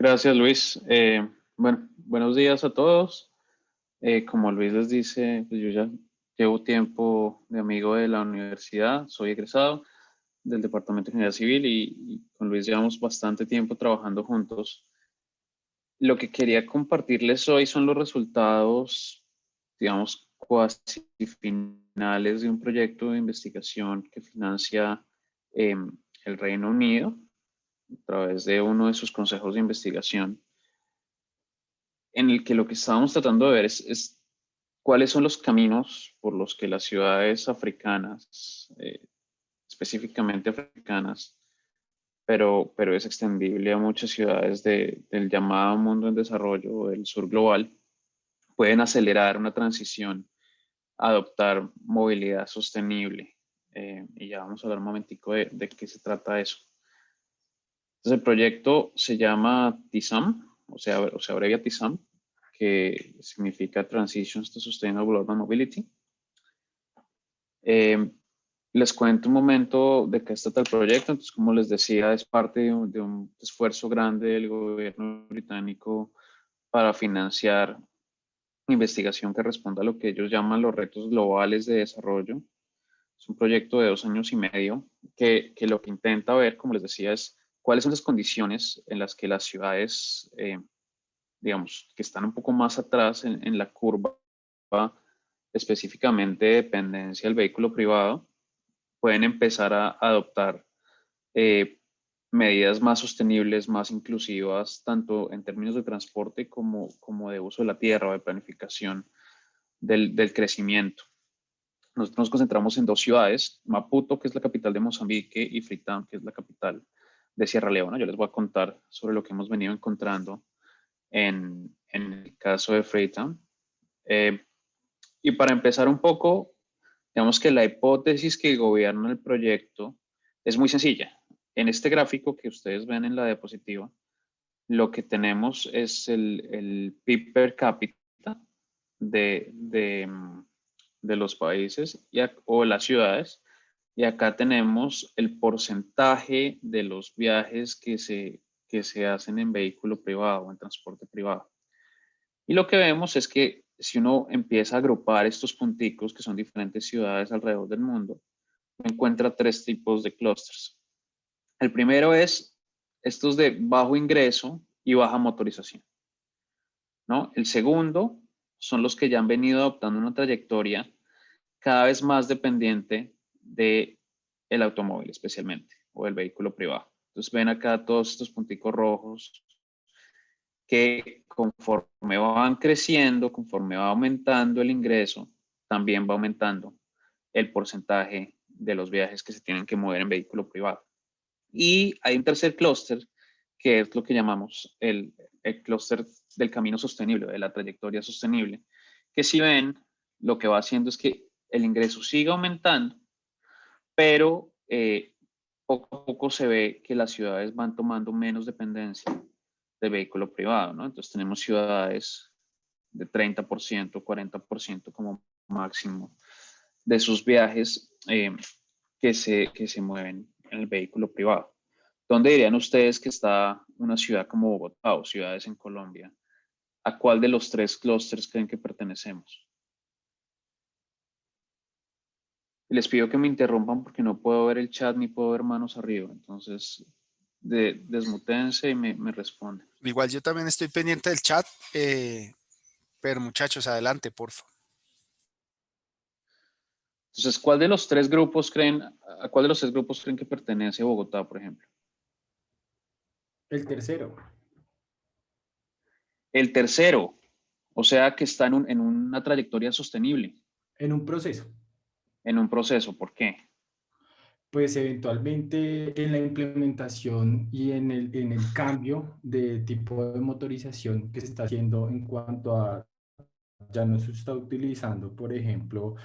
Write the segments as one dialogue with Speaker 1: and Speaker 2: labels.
Speaker 1: Gracias, Luis. Bueno, buenos días a todos. Como Luis les dice, pues yo ya llevo tiempo de amigo de la universidad, soy egresado del Departamento de Ingeniería Civil y con Luis llevamos bastante tiempo trabajando juntos. Lo que quería compartirles hoy son los resultados, digamos, cuasi finales de un proyecto de investigación que financia el Reino Unido a través de uno de sus consejos de investigación, en el que lo que estábamos tratando de ver es cuáles son los caminos por los que las ciudades africanas, específicamente africanas, pero es extendible a muchas ciudades del llamado mundo en desarrollo, del sur global, pueden acelerar una transición a adoptar movilidad sostenible. Y ya vamos a hablar un momentico de qué se trata eso. Entonces, el proyecto se llama TISAM, o se abrevia TISAM, que significa Transitions to Sustainable Urban Mobility. Les cuento un momento de qué trata el proyecto. Entonces, como les decía, es parte de un esfuerzo grande del gobierno británico para financiar investigación que responda a lo que ellos llaman los retos globales de desarrollo. Es un proyecto de 2 años y medio que lo que intenta ver, como les decía, es cuáles son las condiciones en las que las ciudades, digamos, que están un poco más atrás en la curva, específicamente de dependencia del vehículo privado, pueden empezar a adoptar eh, medidas más sostenibles, más inclusivas, tanto en términos de transporte como de uso de la tierra o de planificación del crecimiento. Nosotros nos concentramos en dos ciudades, Maputo, que es la capital de Mozambique, y Freetown, que es la capital de Sierra Leona. Yo les voy a contar sobre lo que hemos venido encontrando en el caso de Freetown. Y para empezar un poco, digamos que la hipótesis que gobierna el proyecto es muy sencilla. En este gráfico que ustedes ven en la diapositiva, lo que tenemos es el PIB per cápita de los países o las ciudades. Y acá tenemos el porcentaje de los viajes que se hacen en vehículo privado o en transporte privado. Y lo que vemos es que si uno empieza a agrupar estos punticos, que son diferentes ciudades alrededor del mundo, encuentra tres tipos de clústeres. El primero es estos de bajo ingreso y baja motorización, ¿no? El segundo son los que ya han venido adoptando una trayectoria cada vez más dependiente del automóvil especialmente, o el vehículo privado. Entonces ven acá todos estos punticos rojos que conforme van creciendo, conforme va aumentando el ingreso, también va aumentando el porcentaje de los viajes que se tienen que mover en vehículo privado. Y hay un tercer clúster, que es lo que llamamos el clúster del camino sostenible, de la trayectoria sostenible, que si ven, lo que va haciendo es que el ingreso sigue aumentando, pero poco a poco se ve que las ciudades van tomando menos dependencia del vehículo privado, ¿no? Entonces tenemos ciudades de 30%, 40% como máximo de sus viajes que se mueven en el vehículo privado. ¿Dónde dirían ustedes que está una ciudad como Bogotá o ciudades en Colombia? ¿A cuál de los tres clústeres creen que pertenecemos? Les pido que me interrumpan porque no puedo ver el chat ni puedo ver manos arriba. Entonces, desmutense y me responden.
Speaker 2: Igual yo también estoy pendiente del chat, pero muchachos, adelante, porfa.
Speaker 1: Entonces, ¿cuál de los tres grupos creen, a cuál de los tres grupos creen que pertenece a Bogotá, por ejemplo?
Speaker 3: El tercero.
Speaker 1: El tercero, o sea que está en una trayectoria sostenible,
Speaker 3: En un proceso.
Speaker 1: en un proceso. ¿Por qué?
Speaker 3: Pues eventualmente en la implementación y en el cambio de tipo de motorización que se está haciendo en cuanto a, ya no se está utilizando, por ejemplo,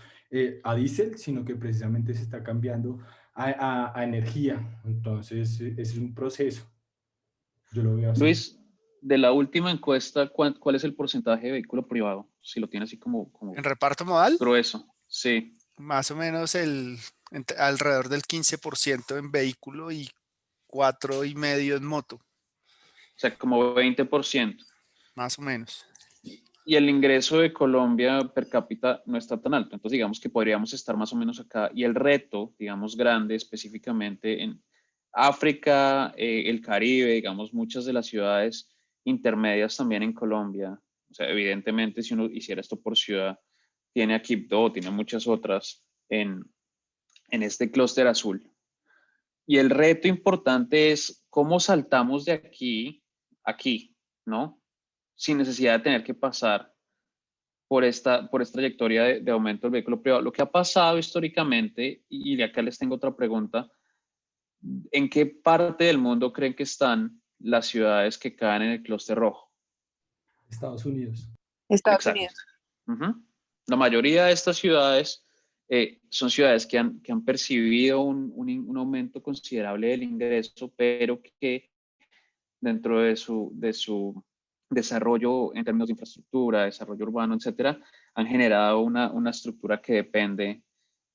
Speaker 3: a diésel, sino que precisamente se está cambiando a energía. Entonces, es un proceso. Yo lo veo así.
Speaker 1: Luis, de la última encuesta, ¿cuál es el porcentaje de vehículo privado? Si lo tiene así
Speaker 2: En
Speaker 1: como
Speaker 2: reparto modal,
Speaker 1: grueso. Sí.
Speaker 2: más o menos alrededor del 15% en vehículo y 4,5% en moto.
Speaker 1: o sea, como 20%.
Speaker 2: Más o menos.
Speaker 1: Y el ingreso de Colombia per cápita no está tan alto. Entonces, digamos que podríamos estar más o menos acá. Y el reto, digamos, grande específicamente en África, el Caribe, digamos, muchas de las ciudades intermedias también en Colombia. O sea, evidentemente, si uno hiciera esto por ciudad, tiene a Quibdó, tiene muchas otras en este clúster azul. Y el reto importante es cómo saltamos de aquí a aquí, ¿no? Sin necesidad de tener que pasar por esta trayectoria de aumento del vehículo privado. Lo que ha pasado históricamente, y de acá les tengo otra pregunta, ¿en qué parte del mundo creen que están las ciudades que caen en el clúster rojo?
Speaker 3: Estados Unidos.
Speaker 4: Estados
Speaker 1: Exacto.
Speaker 4: Unidos.
Speaker 1: La mayoría de estas ciudades son ciudades que han percibido un aumento considerable del ingreso, pero que dentro de su desarrollo en términos de infraestructura, desarrollo urbano, etcétera, han generado una estructura que depende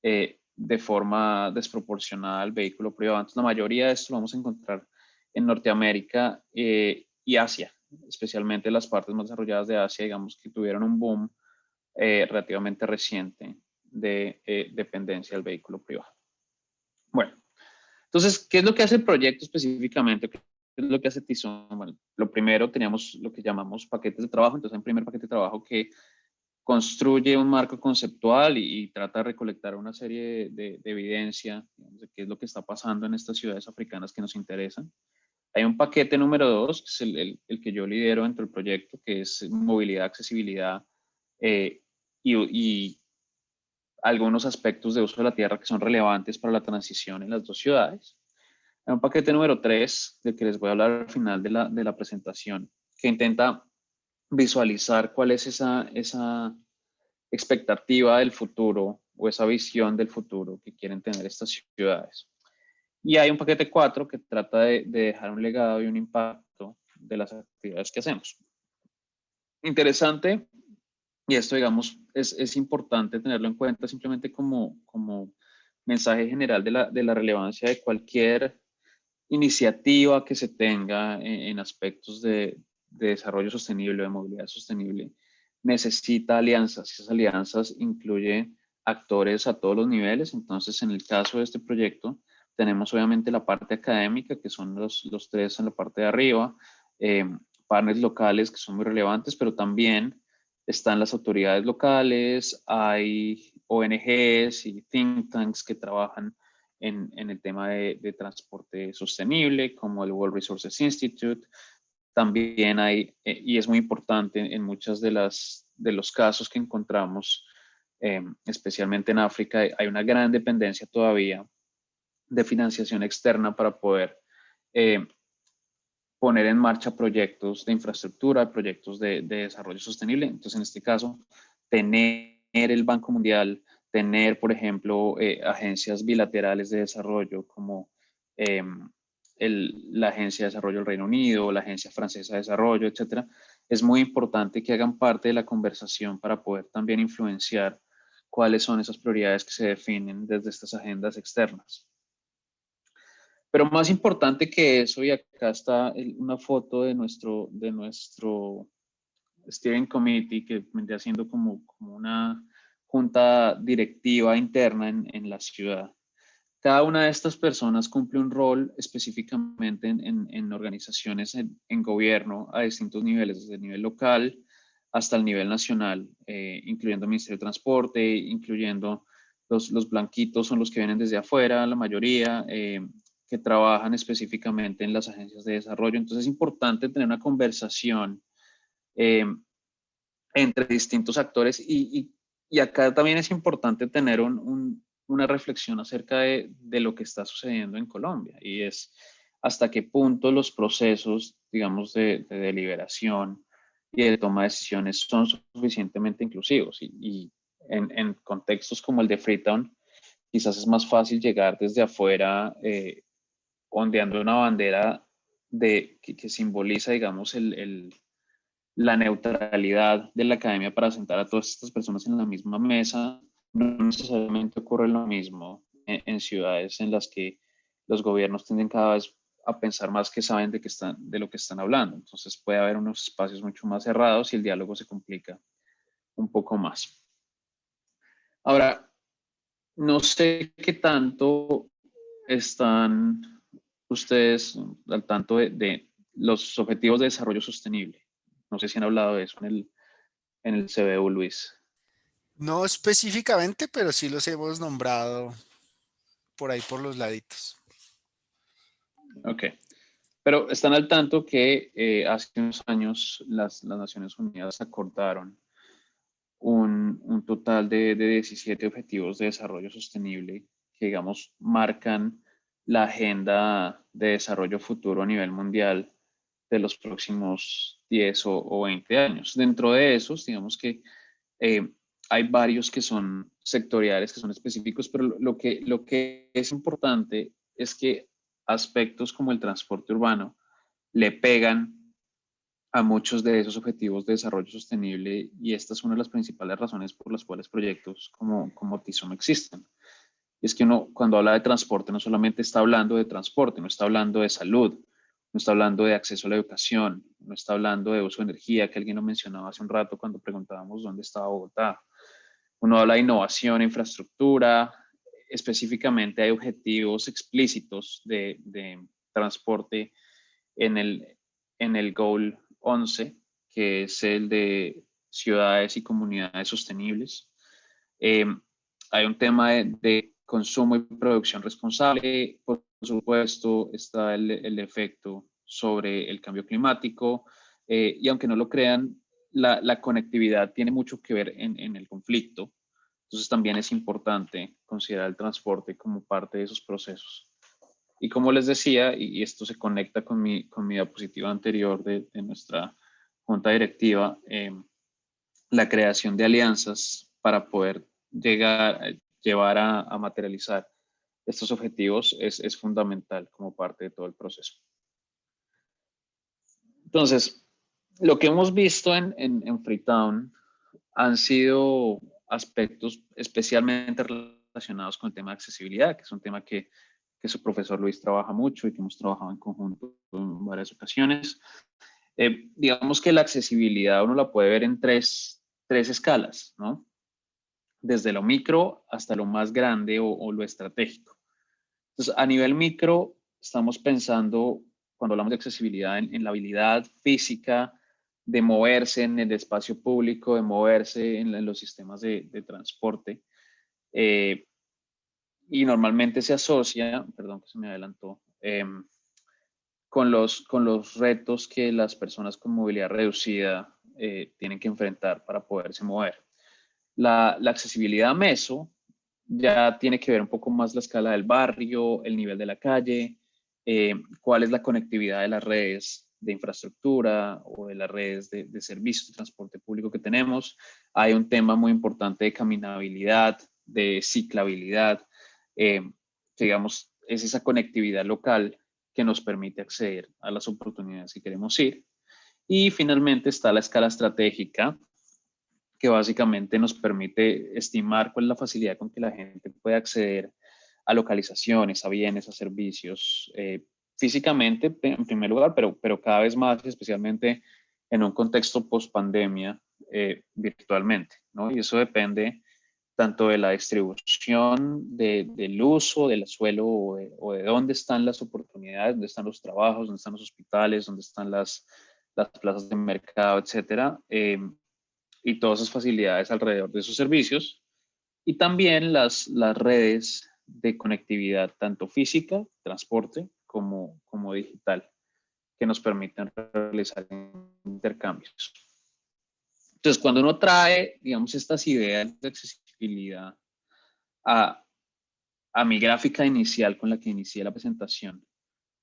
Speaker 1: de forma desproporcionada del vehículo privado. Entonces, la mayoría de esto lo vamos a encontrar en Norteamérica y Asia, especialmente las partes más desarrolladas de Asia, digamos que tuvieron un boom relativamente reciente de dependencia del vehículo privado. Bueno, entonces, ¿qué es lo que hace el proyecto específicamente? ¿Qué es lo que hace Tizón? Bueno, lo primero teníamos lo que llamamos paquetes de trabajo. Entonces, hay un primer paquete de trabajo que construye un marco conceptual y trata de recolectar una serie de evidencia, digamos, de qué es lo que está pasando en estas ciudades africanas que nos interesan. Hay un paquete número 2, que es el que yo lidero dentro del proyecto, que es movilidad, accesibilidad y algunos aspectos de uso de la tierra que son relevantes para la transición en las dos ciudades. Hay un paquete número 3, del que les voy a hablar al final de la presentación, que intenta visualizar cuál es esa expectativa del futuro o esa visión del futuro que quieren tener estas ciudades. Y hay un paquete 4 que trata de dejar un legado y un impacto de las actividades que hacemos. Interesante, y esto, digamos, es importante tenerlo en cuenta simplemente como mensaje general de la relevancia de cualquier iniciativa que se tenga en aspectos de desarrollo sostenible, de movilidad sostenible, necesita alianzas. Esas alianzas incluyen actores a todos los niveles. Entonces, en el caso de este proyecto, tenemos obviamente la parte académica, que son los tres en la parte de arriba, partners locales que son muy relevantes, pero también están las autoridades locales, hay ONGs y think tanks que trabajan en el tema de transporte sostenible, como el World Resources Institute. También hay, y es muy importante en muchos de los casos que encontramos, especialmente en África, hay una gran dependencia todavía de financiación externa para poder poner en marcha proyectos de infraestructura, proyectos de desarrollo sostenible. Entonces, en este caso, tener el Banco Mundial, tener, por ejemplo, agencias bilaterales de desarrollo como la Agencia de Desarrollo del Reino Unido, la Agencia Francesa de Desarrollo, etcétera, es muy importante que hagan parte de la conversación para poder también influenciar cuáles son esas prioridades que se definen desde estas agendas externas. Pero más importante que eso, y acá está una foto de nuestro Steering Committee, que vendría siendo como una junta directiva interna en la ciudad. Cada una de estas personas cumple un rol específicamente en organizaciones, en gobierno a distintos niveles, desde el nivel local hasta el nivel nacional, incluyendo el Ministerio de Transporte, incluyendo los blanquitos son los que vienen desde afuera, la mayoría, que trabajan específicamente en las agencias de desarrollo. Entonces es importante tener una conversación entre distintos actores y acá también es importante tener una reflexión acerca de lo que está sucediendo en Colombia y es hasta qué punto los procesos, digamos, de deliberación y de toma de decisiones son suficientemente inclusivos y en contextos como el de Freetown quizás es más fácil llegar desde afuera ondeando una bandera que simboliza, digamos, la neutralidad de la academia para sentar a todas estas personas en la misma mesa. No necesariamente ocurre lo mismo en ciudades en las que los gobiernos tienden cada vez a pensar más que saben de lo que están hablando. Entonces puede haber unos espacios mucho más cerrados y el diálogo se complica un poco más. Ahora, no sé qué tanto están ustedes al tanto de los objetivos de desarrollo sostenible. No sé si han hablado de eso en el CBU, Luis.
Speaker 2: No específicamente, pero sí los hemos nombrado por ahí por los laditos.
Speaker 1: Ok. Pero están al tanto que hace unos años las Naciones Unidas acordaron un total de 17 objetivos de desarrollo sostenible que, digamos, marcan la agenda de desarrollo futuro a nivel mundial de los próximos 10 o 20 años. Dentro de esos, digamos que eh, hay varios que son sectoriales, que son específicos, pero lo que es importante es que aspectos como el transporte urbano le pegan a muchos de esos objetivos de desarrollo sostenible y esta es una de las principales razones por las cuales proyectos como TISOM existen. Es que uno cuando habla de transporte no solamente está hablando de transporte, no está hablando de salud, no está hablando de acceso a la educación, no está hablando de uso de energía, que alguien lo mencionaba hace un rato cuando preguntábamos dónde estaba Bogotá. Uno habla de innovación, infraestructura, específicamente hay objetivos explícitos de transporte en el Goal 11, que es el de ciudades y comunidades sostenibles. Eh, hay un tema de consumo y producción responsable. Por supuesto, está el efecto sobre el cambio climático. Y aunque no lo crean, la conectividad tiene mucho que ver en el conflicto. Entonces también es importante considerar el transporte como parte de esos procesos. Y como les decía, y esto se conecta con mi diapositiva anterior de nuestra junta directiva, la creación de alianzas para poder llevar a materializar estos objetivos es fundamental como parte de todo el proceso. Entonces, lo que hemos visto en Freetown han sido aspectos especialmente relacionados con el tema de accesibilidad, que es un tema que su profesor Luis trabaja mucho y que hemos trabajado en conjunto en varias ocasiones. Digamos que la accesibilidad uno la puede ver en tres escalas, ¿no? Desde lo micro hasta lo más grande o lo estratégico. Entonces, a nivel micro, estamos pensando, cuando hablamos de accesibilidad, en la habilidad física de moverse en el espacio público, de moverse en los sistemas de transporte. Y normalmente se asocia, perdón que se me adelantó, con los retos que las personas con movilidad reducida tienen que enfrentar para poderse mover. La accesibilidad meso ya tiene que ver un poco más la escala del barrio, el nivel de la calle, cuál es la conectividad de las redes de infraestructura o de las redes de servicios de transporte público que tenemos. Hay un tema muy importante de caminabilidad, de ciclabilidad, digamos, es esa conectividad local que nos permite acceder a las oportunidades que queremos ir. Y finalmente está la escala estratégica, que básicamente nos permite estimar cuál es la facilidad con que la gente puede acceder a localizaciones, a bienes, a servicios, físicamente en primer lugar, pero cada vez más, especialmente en un contexto post-pandemia, virtualmente, ¿no? Y eso depende tanto de la distribución del uso del suelo o de dónde están las oportunidades, dónde están los trabajos, dónde están los hospitales, dónde están las plazas de mercado, etcétera, y todas esas facilidades alrededor de esos servicios, y también las redes de conectividad, tanto física, transporte, como digital, que nos permiten realizar intercambios. Entonces, cuando uno trae, digamos, estas ideas de accesibilidad a mi gráfica inicial con la que inicié la presentación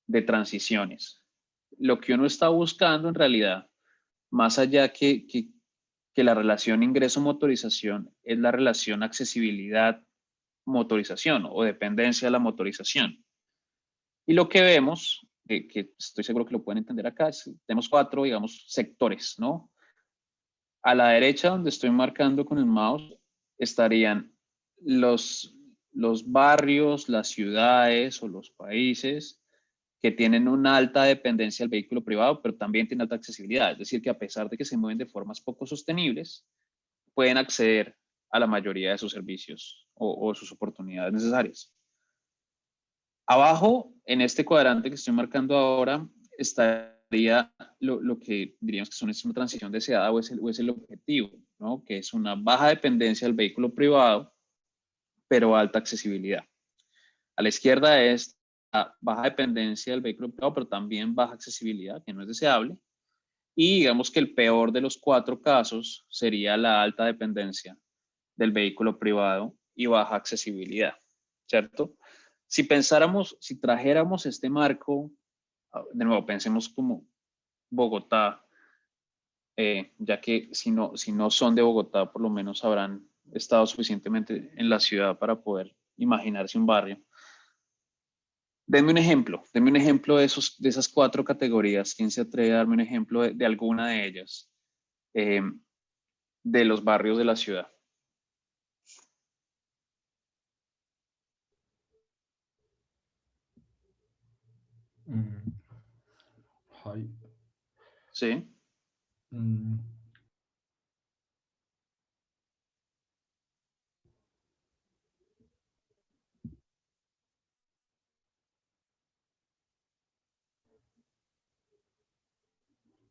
Speaker 1: de transiciones, lo que uno está buscando en realidad, más allá que la relación ingreso-motorización es la relación accesibilidad-motorización o dependencia de la motorización. Y lo que vemos, que estoy seguro que lo pueden entender acá, tenemos 4, digamos, sectores, ¿no? A la derecha, donde estoy marcando con el mouse, estarían los barrios, las ciudades o los países que tienen una alta dependencia del vehículo privado, pero también tienen alta accesibilidad. Es decir, que a pesar de que se mueven de formas poco sostenibles, pueden acceder a la mayoría de sus servicios o sus oportunidades necesarias. Abajo, en este cuadrante que estoy marcando ahora, estaría lo que diríamos que es una transición deseada o es el objetivo, ¿no? Que es una baja dependencia del vehículo privado, pero alta accesibilidad. A la izquierda es la baja dependencia del vehículo privado, pero también baja accesibilidad, que no es deseable. Y digamos que el peor de los 4 casos sería la alta dependencia del vehículo privado y baja accesibilidad, ¿cierto? Si pensáramos, si trajéramos este marco, de nuevo, pensemos como Bogotá, ya que si no son de Bogotá, por lo menos habrán estado suficientemente en la ciudad para poder imaginarse un barrio. Denme un ejemplo de esas 4 categorías. ¿Quién se atreve a darme un ejemplo de alguna de ellas? De los barrios de la ciudad.
Speaker 3: Ay,
Speaker 1: ¿Sí?
Speaker 3: mm,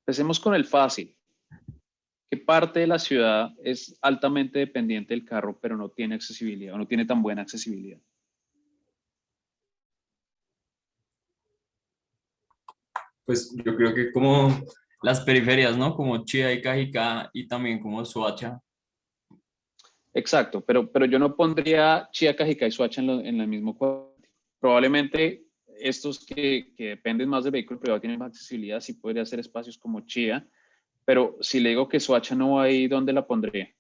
Speaker 1: Empecemos con el fácil. ¿Qué parte de la ciudad es altamente dependiente del carro, pero no tiene accesibilidad o no tiene tan buena accesibilidad?
Speaker 4: Pues yo creo que como las periferias, ¿no? Como Chía y Cajicá y también como Soacha.
Speaker 1: Exacto, pero yo no pondría Chía, Cajicá y Soacha en el mismo cuadro. Probablemente estos que dependen más del vehículo privado tienen más accesibilidad, sí podría ser espacios como Chía, pero si le digo que Soacha no va ahí, ¿dónde la pondría?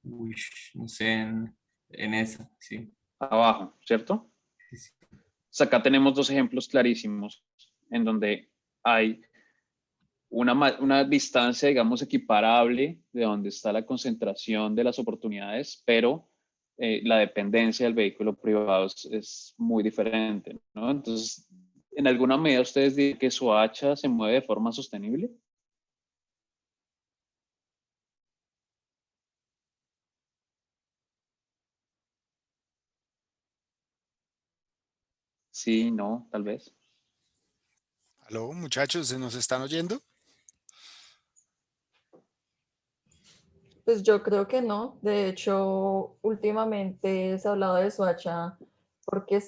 Speaker 4: Uy, no sé, en esa, sí.
Speaker 1: Abajo, ¿cierto?
Speaker 4: Sí, sí.
Speaker 1: Pues acá tenemos 2 ejemplos clarísimos en donde hay una distancia, digamos, equiparable de donde está la concentración de las oportunidades, pero la dependencia del vehículo privado es muy diferente, ¿no? Entonces, ¿en alguna medida ustedes dicen que Soacha se mueve de forma sostenible? Sí, no, tal vez.
Speaker 2: Aló, muchachos, ¿se nos están oyendo?
Speaker 5: Pues yo creo que no. De hecho, últimamente se ha hablado de Soacha porque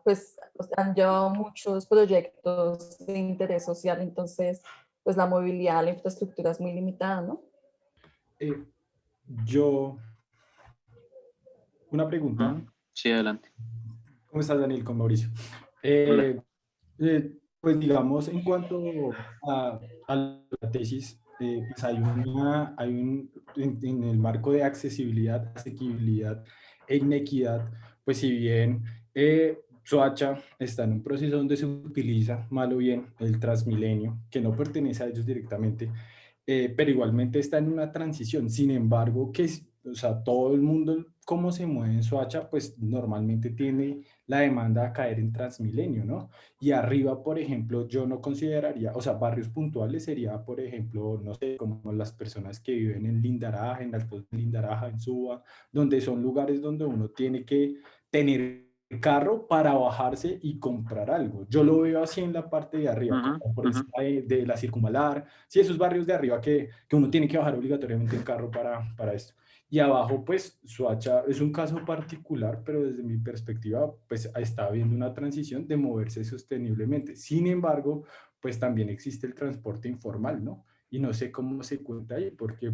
Speaker 5: pues, han llevado muchos proyectos de interés social, entonces, pues la movilidad, la infraestructura es muy limitada, ¿no?
Speaker 3: eh, yo, una pregunta.
Speaker 1: Sí, adelante.
Speaker 3: ¿Cómo estás, Daniel? Con Mauricio.
Speaker 1: Hola.
Speaker 3: Pues digamos, en cuanto a la tesis, pues en el marco de accesibilidad, asequibilidad e inequidad, pues si bien Soacha está en un proceso donde se utiliza, mal o bien, el Transmilenio, que no pertenece a ellos directamente, pero igualmente está en una transición. Sin embargo, o sea, todo el mundo, cómo se mueve en Soacha, pues normalmente tiene la demanda a caer en Transmilenio, ¿no? Y arriba, por ejemplo, yo no consideraría, o sea, barrios puntuales sería, por ejemplo, no sé, como las personas que viven en Lindaraja, en Altos de Lindaraja, en Suba, donde son lugares donde uno tiene que tener carro para bajarse y comprar algo. Yo lo veo así en la parte de arriba, como por encima de la circunvalar, sí, esos barrios de arriba que uno tiene que bajar obligatoriamente en carro para esto. Y abajo, pues, Soacha es un caso particular, pero desde mi perspectiva, pues, está habiendo una transición de moverse sosteniblemente. Sin embargo, pues, también existe el transporte informal, ¿no? Y no sé cómo se cuenta ahí, porque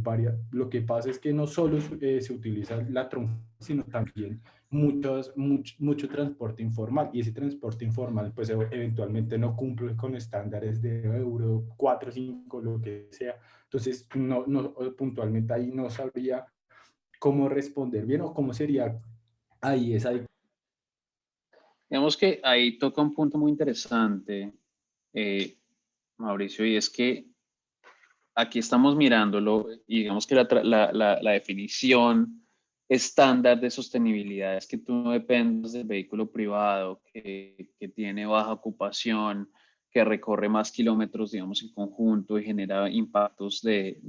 Speaker 3: lo que pasa es que no solo se utiliza la tronca, sino también mucho transporte informal. Y ese transporte informal, pues, eventualmente no cumple con estándares de Euro 4, 5, lo que sea. Entonces, puntualmente ahí no sabría cómo responder bien o cómo sería ahí esa.
Speaker 1: Digamos que ahí toca un punto muy interesante, Mauricio, y es que aquí estamos mirándolo y digamos que la definición estándar de sostenibilidad es que tú no dependas del vehículo privado que tiene baja ocupación, que recorre más kilómetros, digamos, en conjunto y genera impactos de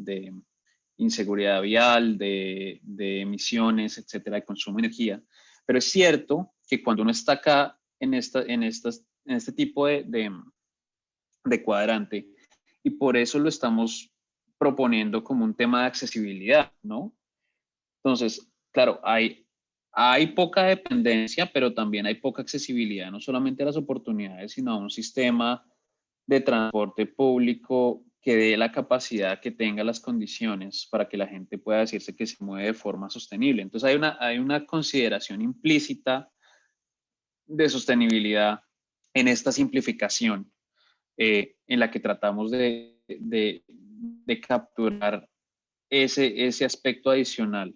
Speaker 1: inseguridad vial, de emisiones, etcétera, de consumo de energía. Pero es cierto que cuando uno está acá en este tipo de cuadrante, y por eso lo estamos proponiendo como un tema de accesibilidad, ¿no? Entonces, claro, hay poca dependencia, pero también hay poca accesibilidad, no solamente a las oportunidades, sino a un sistema de transporte público que dé la capacidad, que tenga las condiciones para que la gente pueda decirse que se mueve de forma sostenible. Entonces hay una consideración implícita de sostenibilidad en esta simplificación, en la que tratamos de capturar ese aspecto adicional,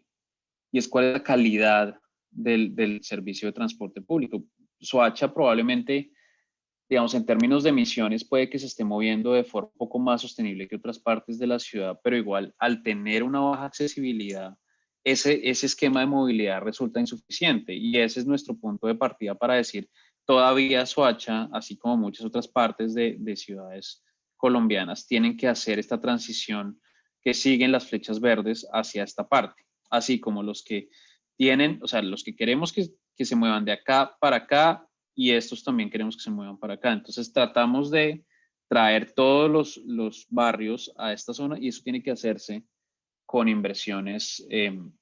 Speaker 1: y es cuál es la calidad del servicio de transporte público. Soacha probablemente, digamos, en términos de emisiones, puede que se esté moviendo de forma un poco más sostenible que otras partes de la ciudad, pero igual al tener una baja accesibilidad, ese esquema de movilidad resulta insuficiente, y ese es nuestro punto de partida para decir, todavía Soacha, así como muchas otras partes de ciudades colombianas, tienen que hacer esta transición que siguen las flechas verdes hacia esta parte, así como los que tienen, o sea, los que queremos que se muevan de acá para acá, y estos también queremos que se muevan para acá. Entonces tratamos de traer todos los barrios a esta zona, y eso tiene que hacerse con inversiones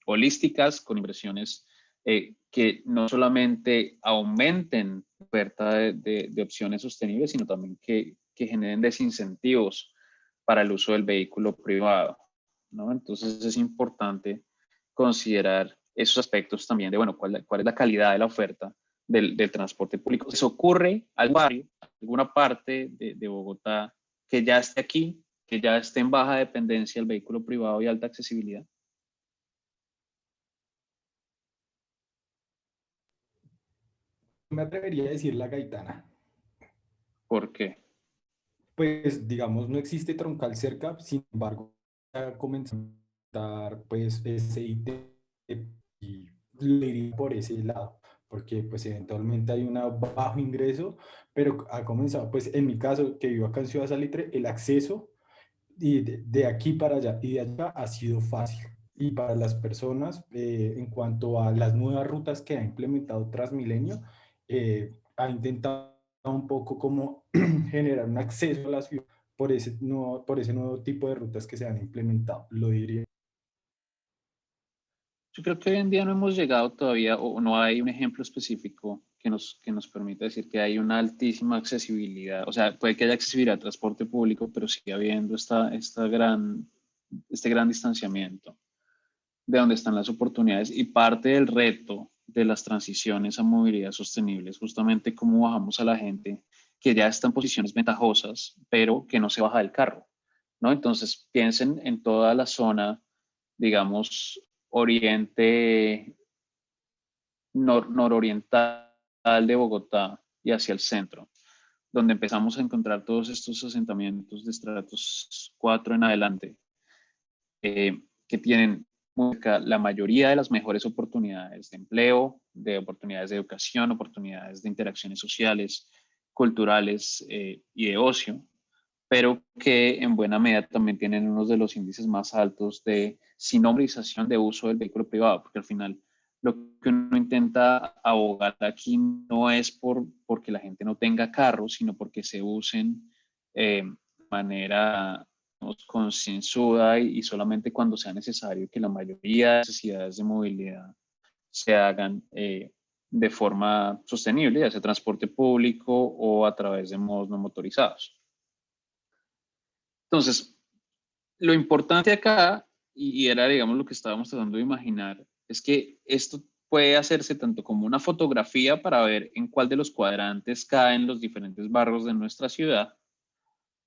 Speaker 1: holísticas, con inversiones que no solamente aumenten la oferta de opciones sostenibles, sino también que generen desincentivos para el uso del vehículo privado, ¿no? Entonces es importante considerar esos aspectos también de, bueno, cuál es la calidad de la oferta del transporte público. Eso ocurre al barrio, alguna parte de Bogotá que ya esté aquí, que ya esté en baja dependencia del vehículo privado y alta accesibilidad.
Speaker 3: Me atrevería a decir la Gaitana.
Speaker 1: ¿Por qué?
Speaker 3: Pues digamos, no existe troncal cerca, sin embargo, ya comenzó a dar pues ese ítem y le iría por ese lado, porque pues eventualmente hay un bajo ingreso, pero ha comenzado, pues en mi caso, que vivo acá en Ciudad Salitre, el acceso y de aquí para allá y de allá ha sido fácil. Y para las personas, en cuanto a las nuevas rutas que ha implementado Transmilenio, ha intentado un poco como generar un acceso a la ciudad por ese nuevo tipo de rutas que se han implementado, lo diría.
Speaker 1: Yo creo que hoy en día no hemos llegado todavía, o no hay un ejemplo específico que nos permita decir que hay una altísima accesibilidad. O sea, puede que haya accesibilidad al transporte público, pero sigue habiendo este gran distanciamiento de dónde están las oportunidades, y parte del reto de las transiciones a movilidad sostenible es justamente cómo bajamos a la gente que ya está en posiciones ventajosas, pero que no se baja del carro, ¿no? Entonces piensen en toda la zona, digamos, oriente, nororiental de Bogotá y hacia el centro, donde empezamos a encontrar todos estos asentamientos de estratos 4 en adelante, que tienen la mayoría de las mejores oportunidades de empleo, de oportunidades de educación, oportunidades de interacciones sociales, culturales, y de ocio, pero que en buena medida también tienen uno de los índices más altos de sinombrización de uso del vehículo privado, porque al final lo que uno intenta abogar aquí no es porque la gente no tenga carro, sino porque se usen de manera concienzuda y solamente cuando sea necesario, que la mayoría de necesidades de movilidad se hagan de forma sostenible, ya sea transporte público o a través de modos no motorizados. Entonces, lo importante acá, y era, digamos, lo que estábamos tratando de imaginar, es que esto puede hacerse tanto como una fotografía para ver en cuál de los cuadrantes caen los diferentes barrios de nuestra ciudad,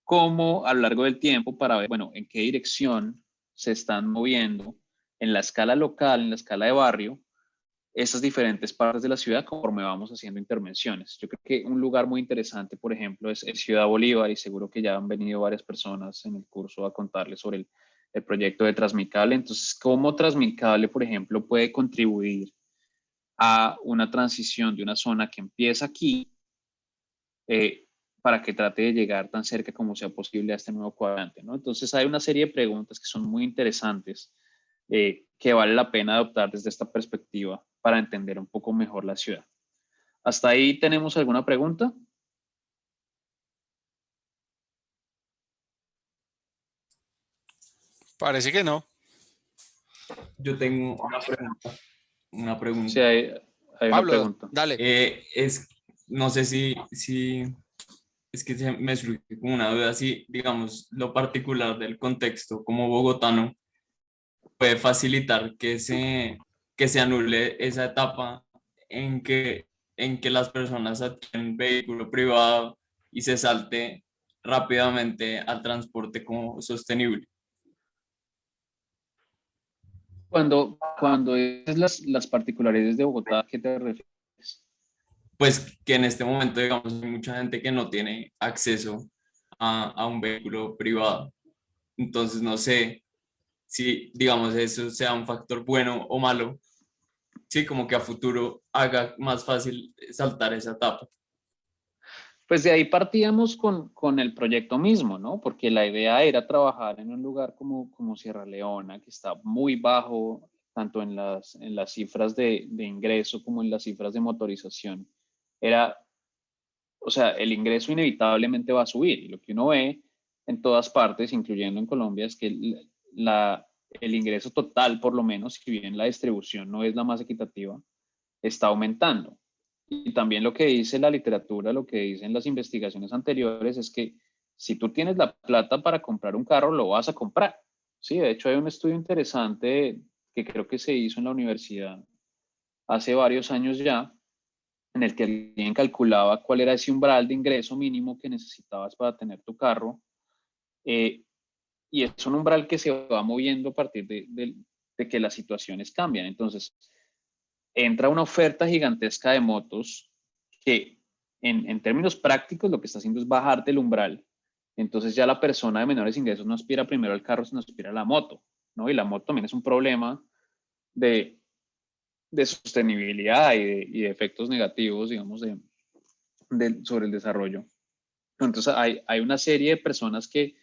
Speaker 1: como a lo largo del tiempo para ver, bueno, en qué dirección se están moviendo en la escala local, en la escala de barrio, esas diferentes partes de la ciudad conforme vamos haciendo intervenciones. Yo creo que un lugar muy interesante, por ejemplo, es Ciudad Bolívar, y seguro que ya han venido varias personas en el curso a contarles sobre el proyecto de Transmicable. Entonces, ¿cómo Transmicable, por ejemplo, puede contribuir a una transición de una zona que empieza aquí para que trate de llegar tan cerca como sea posible a este nuevo cuadrante, ¿no? Entonces, hay una serie de preguntas que son muy interesantes que vale la pena adoptar desde esta perspectiva para entender un poco mejor la ciudad. ¿Hasta ahí tenemos alguna pregunta?
Speaker 2: Parece que no.
Speaker 4: Yo tengo una
Speaker 1: Sí,
Speaker 4: pregunta.
Speaker 1: hay una
Speaker 2: Pablo,
Speaker 1: pregunta.
Speaker 2: dale.
Speaker 4: No sé si es que me surge como una duda, si digamos lo particular del contexto como bogotano puede facilitar que se anule esa etapa en que las personas adquieren vehículo privado y se salte rápidamente al transporte como sostenible.
Speaker 1: Cuando dices las particularidades de Bogotá, ¿a qué te refieres?
Speaker 4: Pues que en este momento, digamos, hay mucha gente que no tiene acceso a un vehículo privado. Entonces, no sé si, digamos, eso sea un factor bueno o malo, sí, como que a futuro haga más fácil saltar esa etapa.
Speaker 1: Pues de ahí partíamos con el proyecto mismo, ¿no? Porque la idea era trabajar en un lugar como Sierra Leona, que está muy bajo, tanto en las cifras de ingreso como en las cifras de motorización. Era, o sea, el ingreso inevitablemente va a subir. Y lo que uno ve en todas partes, incluyendo en Colombia, es que el ingreso total, por lo menos, si bien la distribución no es la más equitativa, está aumentando. Y también lo que dice la literatura, lo que dicen las investigaciones anteriores es que si tú tienes la plata para comprar un carro, lo vas a comprar. Sí, de hecho hay un estudio interesante que creo que se hizo en la universidad hace varios años ya, en el que alguien calculaba cuál era ese umbral de ingreso mínimo que necesitabas para tener tu carro. eh, y es un umbral que se va moviendo a partir de que las situaciones cambian. Entonces, entra una oferta gigantesca de motos que en términos prácticos lo que está haciendo es bajarte el umbral. Entonces ya la persona de menores ingresos no aspira primero al carro, sino aspira a la moto, ¿no? Y la moto también es un problema de, de sostenibilidad y de efectos negativos, digamos, sobre el desarrollo. Entonces hay una serie de personas que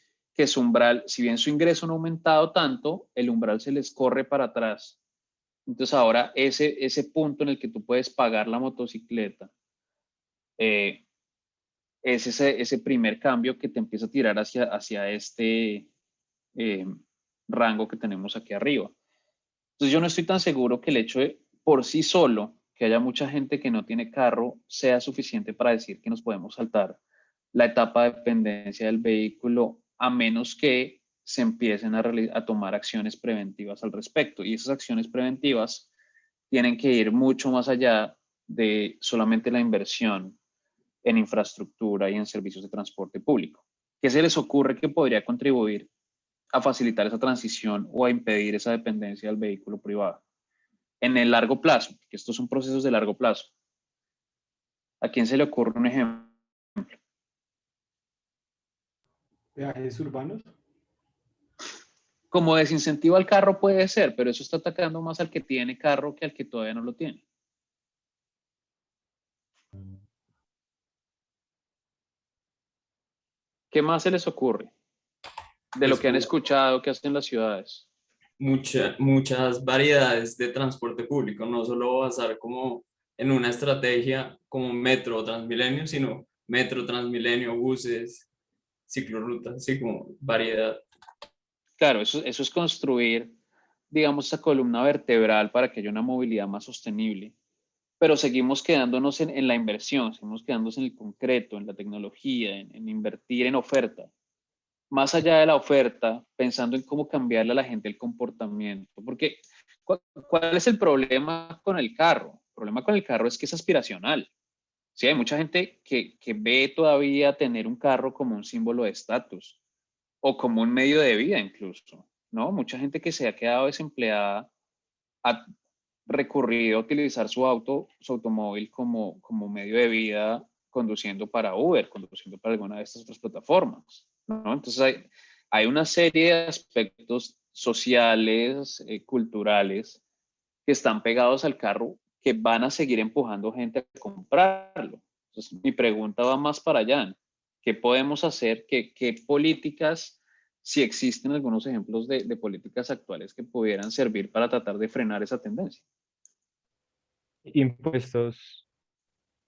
Speaker 1: su umbral, si bien su ingreso no ha aumentado tanto, el umbral se les corre para atrás. Entonces ahora ese punto en el que tú puedes pagar la motocicleta es ese primer cambio que te empieza a tirar hacia este eh, rango que tenemos aquí arriba. Entonces yo no estoy tan seguro que el hecho de por sí solo que haya mucha gente que no tiene carro sea suficiente para decir que nos podemos saltar la etapa de dependencia del vehículo a menos que se empiecen a tomar acciones preventivas al respecto. Y esas acciones preventivas tienen que ir mucho más allá de solamente la inversión en infraestructura y en servicios de transporte público. ¿Qué se les ocurre que podría contribuir a facilitar esa transición o a impedir esa dependencia del vehículo privado? En el largo plazo, que estos son procesos de largo plazo. ¿A quién se le ocurre un ejemplo?
Speaker 3: Peajes urbanos.
Speaker 1: Como desincentivo al carro puede ser, pero eso está atacando más al que tiene carro que al que todavía no lo tiene. ¿Qué más se les ocurre de lo
Speaker 4: Pues
Speaker 1: que han escuchado que hacen las ciudades?
Speaker 4: muchas variedades de transporte público, no solo basar como en una estrategia como metro o Transmilenio, sino metro, Transmilenio, buses, ciclorrutas, así como variedad.
Speaker 1: Claro, eso es construir, digamos, esa columna vertebral para que haya una movilidad más sostenible. Pero seguimos quedándonos en la inversión, seguimos quedándonos en el concreto, en la tecnología, en invertir en oferta. Más allá de la oferta, pensando en cómo cambiarle a la gente el comportamiento. Porque, ¿cuál es el problema con el carro? El problema con el carro es que es aspiracional. Sí, hay mucha gente que ve todavía tener un carro como un símbolo de estatus o como un medio de vida incluso, ¿no? Mucha gente que se ha quedado desempleada ha recurrido a utilizar su automóvil como medio de vida conduciendo para Uber, conduciendo para alguna de estas otras plataformas, ¿no? Entonces hay una serie de aspectos sociales, culturales, que están pegados al carro, que van a seguir empujando gente a comprarlo. Entonces, mi pregunta va más para allá. ¿Qué podemos hacer? ¿Qué políticas, si existen algunos ejemplos de políticas actuales que pudieran servir para tratar de frenar esa tendencia?
Speaker 6: Impuestos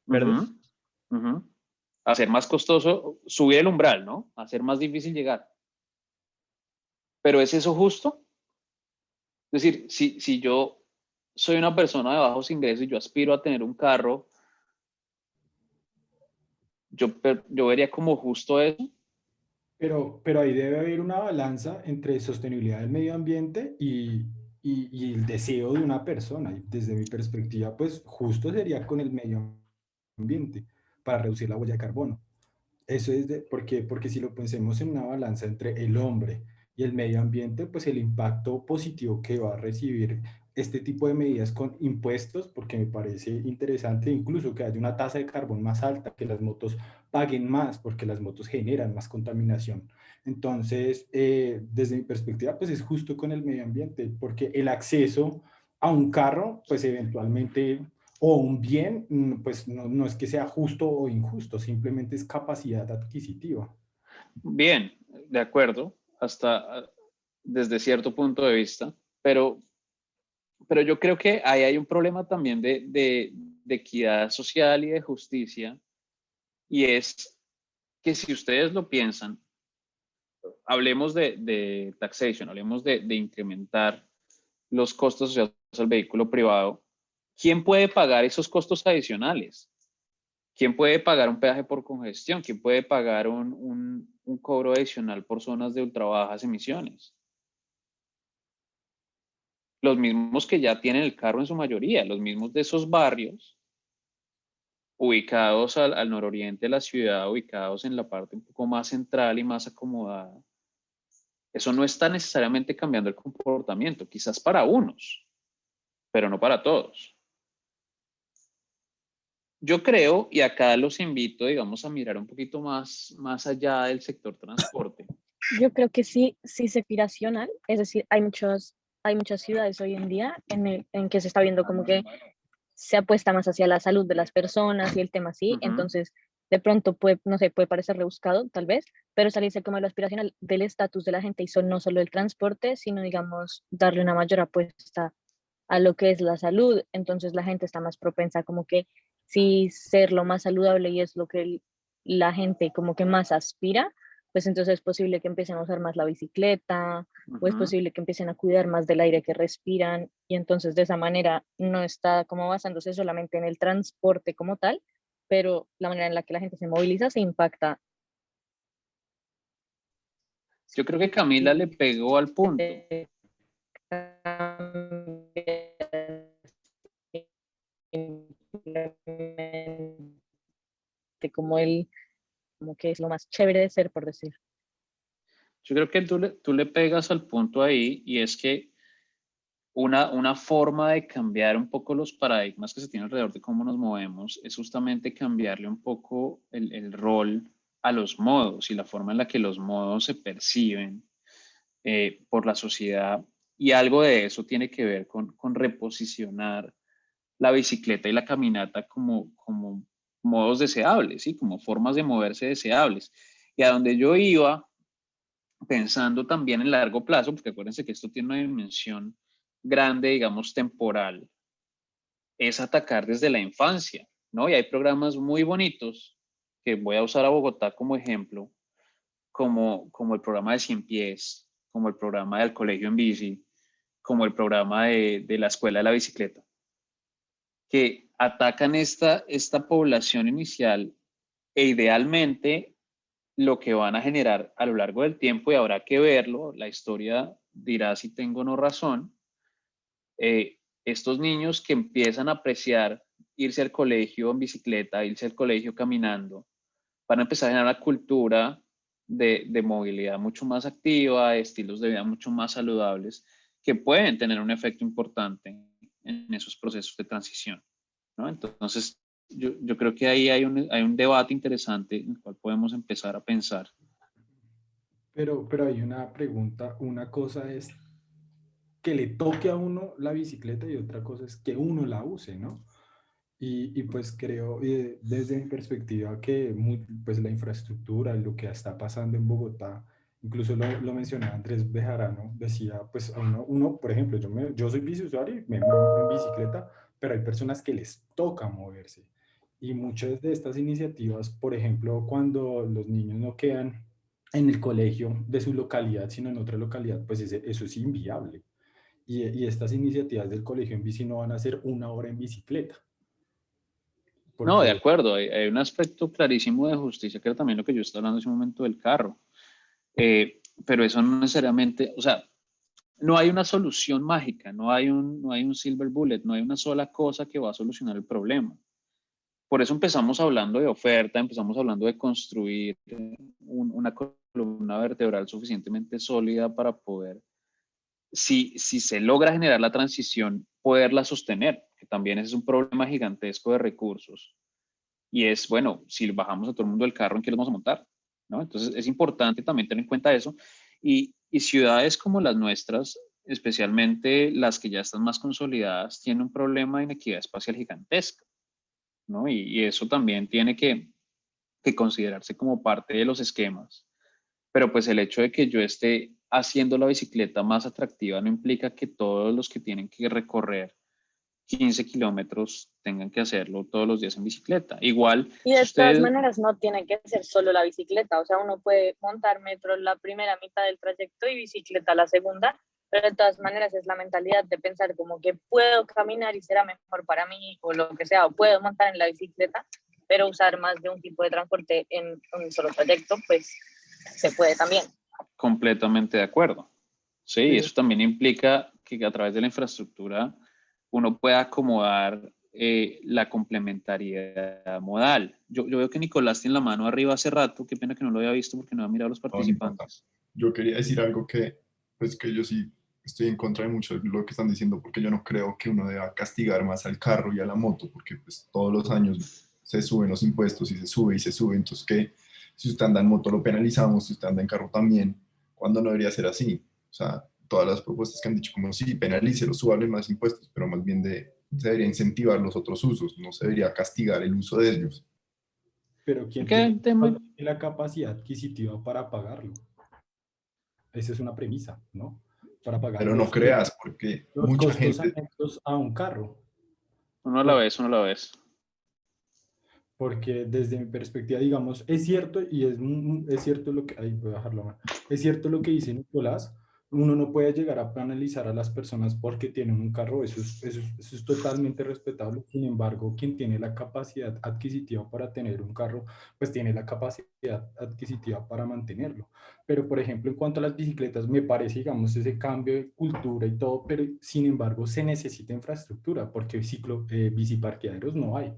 Speaker 6: verdes.
Speaker 1: Hacer más costoso, subir el umbral, ¿no? Hacer más difícil llegar. ¿Pero es eso justo? Es decir, si yo soy una persona de bajos ingresos y yo aspiro a tener un carro, yo vería como justo eso.
Speaker 3: Pero ahí debe haber una balanza entre sostenibilidad del medio ambiente y el deseo de una persona. Y desde mi perspectiva, pues justo sería con el medio ambiente para reducir la huella de carbono. Eso es porque si lo pensemos en una balanza entre el hombre y el medio ambiente, pues el impacto positivo que va a recibir este tipo de medidas con impuestos, porque me parece interesante incluso que haya una tasa de carbón más alta, que las motos paguen más, porque las motos generan más contaminación. Entonces, desde mi perspectiva, pues es justo con el medio ambiente, porque el acceso a un carro, pues eventualmente o un bien, pues no es que sea justo o injusto, simplemente es capacidad adquisitiva.
Speaker 1: Bien, de acuerdo, hasta desde cierto punto de vista, pero yo creo que ahí hay un problema también de equidad social y de justicia, y es que si ustedes lo piensan, hablemos de taxation, hablemos de incrementar los costos asociados al vehículo privado. ¿Quién puede pagar esos costos adicionales? ¿Quién puede pagar un peaje por congestión? ¿Quién puede pagar un cobro adicional por zonas de ultra bajas emisiones? Los mismos que ya tienen el carro en su mayoría, los mismos de esos barrios ubicados al nororiente de la ciudad, ubicados en la parte un poco más central y más acomodada. Eso no está necesariamente cambiando el comportamiento, quizás para unos, pero no para todos. Yo creo, y acá los invito, digamos, a mirar un poquito más allá del sector transporte.
Speaker 7: Yo creo que sí es aspiracional, es decir, hay muchas ciudades hoy en día en que se está viendo como que se apuesta más hacia la salud de las personas y el tema así, entonces de pronto puede, no sé, puede parecer rebuscado tal vez, pero salirse como de lo aspiracional del estatus de la gente y no solo el transporte, sino digamos darle una mayor apuesta a lo que es la salud, entonces la gente está más propensa como que si ser lo más saludable y es lo que la gente como que más aspira, pues entonces es posible que empiecen a usar más la bicicleta, o es posible que empiecen a cuidar más del aire que respiran, y entonces de esa manera no está como basándose solamente en el transporte como tal, pero la manera en la que la gente se moviliza se impacta.
Speaker 1: Yo creo que Camila le pegó al punto.
Speaker 7: Como que es lo más chévere de ser, por decir.
Speaker 1: Yo creo que tú le pegas al punto ahí, y es que una forma de cambiar un poco los paradigmas que se tienen alrededor de cómo nos movemos es justamente cambiarle un poco el rol a los modos y la forma en la que los modos se perciben por la sociedad, y algo de eso tiene que ver con reposicionar la bicicleta y la caminata como modos deseables, ¿sí? Como formas de moverse deseables. Y a donde yo iba, pensando también en largo plazo, porque acuérdense que esto tiene una dimensión grande, digamos, temporal, es atacar desde la infancia, ¿no? Y hay programas muy bonitos que voy a usar a Bogotá como ejemplo, como el programa de 100 pies, como el programa del colegio en bici, como el programa de la escuela de la bicicleta, que atacan esta población inicial, e idealmente lo que van a generar a lo largo del tiempo, y habrá que verlo, la historia dirá si tengo o no razón, estos niños que empiezan a apreciar irse al colegio en bicicleta, irse al colegio caminando, van a empezar a generar una cultura de movilidad mucho más activa, de estilos de vida mucho más saludables, que pueden tener un efecto importante en esos procesos de transición, ¿no? Entonces, yo creo que ahí hay un debate interesante en el cual podemos empezar a pensar.
Speaker 3: Pero hay una pregunta, una cosa es que le toque a uno la bicicleta y otra cosa es que uno la use, ¿no? Y pues creo, desde mi perspectiva, que pues la infraestructura, lo que está pasando en Bogotá, incluso lo mencionaba Andrés Bejarano, decía, pues uno, por ejemplo, yo soy biciusuario y me muevo en bicicleta, pero hay personas que les toca moverse. Y muchas de estas iniciativas, por ejemplo, cuando los niños no quedan en el colegio de su localidad, sino en otra localidad, pues eso es inviable. Y estas iniciativas del colegio en bici no van a ser 1 hora en bicicleta.
Speaker 1: No, de
Speaker 3: Porque
Speaker 1: acuerdo, hay un aspecto clarísimo de justicia, que era también lo que yo estaba hablando en ese momento del carro. Pero eso no necesariamente, o sea, no hay una solución mágica, no hay un silver bullet, no hay una sola cosa que va a solucionar el problema. Por eso empezamos hablando de oferta, empezamos hablando de construir una columna vertebral suficientemente sólida para poder, si se logra generar la transición, poderla sostener, que también ese es un problema gigantesco de recursos. Y es, bueno, si bajamos a todo el mundo del carro, ¿en qué nos vamos a montar? ¿No? Entonces es importante también tener en cuenta eso. Y ciudades como las nuestras, especialmente las que ya están más consolidadas, tienen un problema de inequidad espacial gigantesca, ¿no? Y eso también tiene que considerarse como parte de los esquemas. Pero pues el hecho de que yo esté haciendo la bicicleta más atractiva no implica que todos los que tienen que recorrer 15 kilómetros tengan que hacerlo todos los días en bicicleta. Igual,
Speaker 7: Y
Speaker 1: si
Speaker 7: de todas
Speaker 1: ustedes,
Speaker 7: maneras no tiene que ser solo la bicicleta, o sea, uno puede montar metro la primera mitad del trayecto y bicicleta la segunda, pero de todas maneras es la mentalidad de pensar como que puedo caminar y será mejor para mí o lo que sea, o puedo montar en la bicicleta, pero usar más de un tipo de transporte en un solo trayecto, pues se puede también.
Speaker 1: completamente de acuerdo. Sí,
Speaker 3: Pero
Speaker 1: eso también implica que a través de la infraestructura uno pueda acomodar la complementariedad modal. Yo veo que Nicolás tiene la mano arriba hace rato, qué pena que no lo había visto porque no había mirado a los
Speaker 8: No, no importa.
Speaker 1: participantes.
Speaker 8: Yo quería decir algo que, pues que yo sí estoy en contra de mucho de lo que están diciendo, porque yo no creo que uno deba castigar más al carro y a la moto, porque pues todos los años se suben los impuestos y se sube y se sube, entonces que si usted anda en moto lo penalizamos, si usted anda en carro también, cuando no debería ser así. O sea, todas las propuestas que han dicho como sí, penalícelo, súbale más impuestos, pero más bien se debería incentivar los otros usos, no se debería castigar el uso de ellos.
Speaker 3: ¿quién
Speaker 1: ¿Qué tema?
Speaker 3: tiene la capacidad adquisitiva para pagarlo? Esa es una premisa, ¿no? Para pagar
Speaker 8: Pero no creas, porque
Speaker 3: los
Speaker 8: mucha
Speaker 3: costos
Speaker 8: gente,
Speaker 3: anexos a un carro.
Speaker 1: Uno a la vez, uno a la vez.
Speaker 3: Porque desde mi perspectiva, digamos, es cierto y es cierto lo que, ahí voy a dejarlo mal, es cierto lo que dice Nicolás, uno no puede llegar a penalizar a las personas porque tienen un carro, eso es totalmente respetable. Sin embargo, quien tiene la capacidad adquisitiva para tener un carro, pues tiene la capacidad adquisitiva para mantenerlo. Pero, por ejemplo, en cuanto a las bicicletas, me parece, digamos, ese cambio de cultura y todo, pero sin embargo se necesita infraestructura porque biciparqueaderos no hay.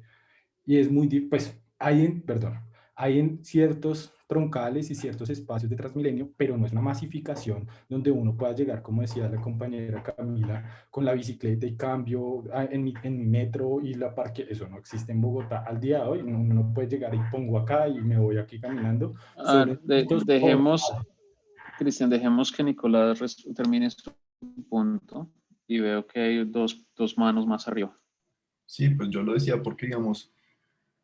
Speaker 3: Y es pues hay en ciertos troncales y ciertos espacios de Transmilenio, pero no es una masificación donde uno pueda llegar, como decía la compañera Camila, con la bicicleta y cambio en mi metro y la parque. Eso no existe en Bogotá al día de hoy. Uno no puede llegar y pongo acá y me voy aquí caminando. Solo en sitios
Speaker 1: Dejemos, Cristian, dejemos que Nicolás termine su punto y veo que hay dos manos más arriba.
Speaker 8: sí, pues yo lo decía porque, digamos,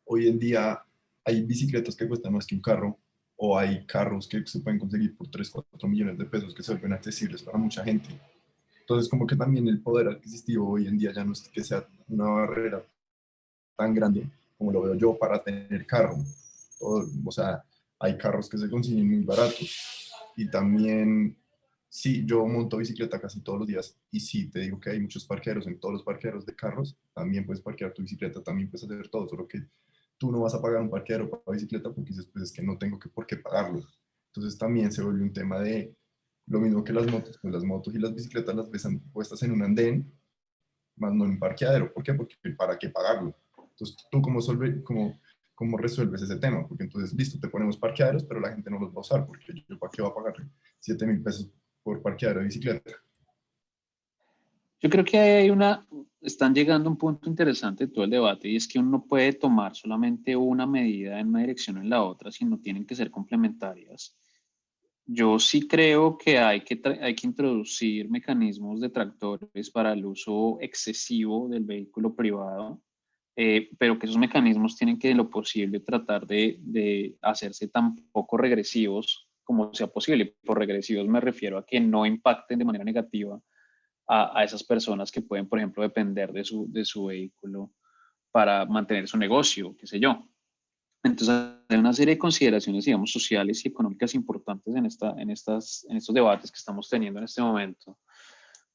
Speaker 8: hoy en día hay bicicletas que cuestan más que un carro, o hay carros que se pueden conseguir por 3, 4 millones de pesos que se vuelven accesibles para mucha gente. Entonces, como que también el poder adquisitivo hoy en día ya no es que sea una barrera tan grande como lo veo yo para tener carro. O sea, hay carros que se consiguen muy baratos. Y también, sí, yo monto bicicleta casi todos los días. Y sí, te digo que hay muchos parqueaderos. En todos los parqueaderos de carros también puedes parquear tu bicicleta, también puedes hacer todo, solo que tú no vas a pagar un parqueadero para bicicleta porque dices, pues es que no tengo por qué pagarlo. Entonces también se vuelve un tema de lo mismo que las motos, pues las motos y las bicicletas las ves puestas en un andén, más no en un parqueadero. ¿Por qué? Porque ¿para qué pagarlo? Entonces, ¿tú cómo resuelves ese tema? Porque entonces, listo, te ponemos parqueaderos, pero la gente no los va a usar, porque yo ¿para qué va a pagar 7.000 pesos por parqueadero de bicicleta?
Speaker 1: Yo creo que están llegando a un punto interesante de todo el debate y es que uno no puede tomar solamente una medida en una dirección o en la otra, sino tienen que ser complementarias. Yo sí creo que hay que introducir mecanismos detractores para el uso excesivo del vehículo privado, pero que esos mecanismos tienen que, en lo posible, tratar de hacerse tan poco regresivos como sea posible. Por regresivos me refiero a que no impacten de manera negativa a esas personas que pueden, por ejemplo, depender de su vehículo para mantener su negocio, qué sé yo. Entonces, hay una serie de consideraciones, digamos, sociales y económicas importantes en estos debates que estamos teniendo en este momento.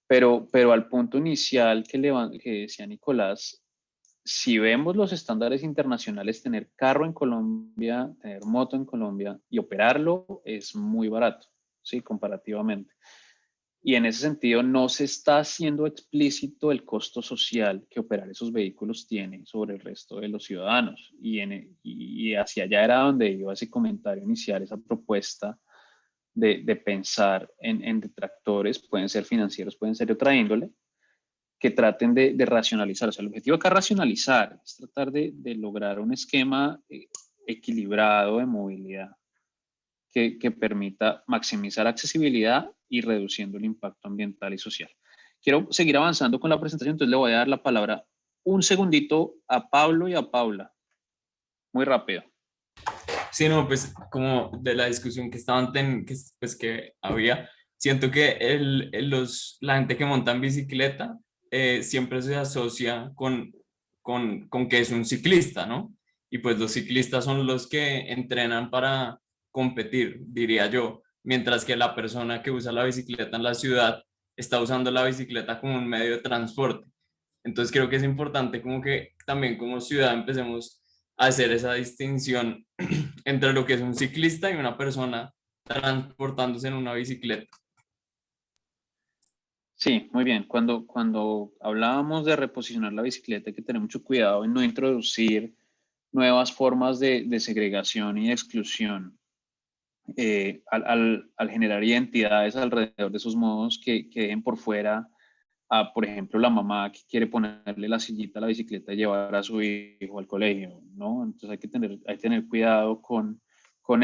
Speaker 1: Pero al punto inicial que decía Nicolás, si vemos los estándares internacionales, tener carro en Colombia, tener moto en Colombia y operarlo es muy barato, ¿sí? Comparativamente. Y en ese sentido no se está haciendo explícito el costo social que operar esos vehículos tiene sobre el resto de los ciudadanos. Y hacia allá era donde iba ese comentario inicial, esa propuesta de pensar en detractores, pueden ser financieros, pueden ser de otra índole, que traten de racionalizar. O sea, el objetivo acá es racionalizar, es tratar de lograr un esquema equilibrado de movilidad que permita maximizar accesibilidad y reduciendo el impacto ambiental y social. Quiero seguir avanzando con la presentación, entonces le voy a dar la palabra un segundito a Pablo y a Paula. Muy rápido.
Speaker 4: Sí, no, pues como de la discusión que que había, siento que la gente que monta en bicicleta siempre se asocia con que es un ciclista, ¿no? Y pues los ciclistas son los que entrenan para competir, diría yo, mientras que la persona que usa la bicicleta en la ciudad está usando la bicicleta como un medio de transporte. Entonces creo que es importante como que también como ciudad empecemos a hacer esa distinción entre lo que es un ciclista y una persona transportándose en una bicicleta.
Speaker 1: Sí, muy bien. Cuando hablábamos de reposicionar la bicicleta, hay que tener mucho cuidado en no introducir nuevas formas de segregación y de exclusión al generar identidades alrededor de esos modos que dejen por fuera a, por ejemplo, la mamá que quiere ponerle la sillita a la bicicleta y llevar a su hijo al colegio, ¿no? Entonces hay que tener cuidado con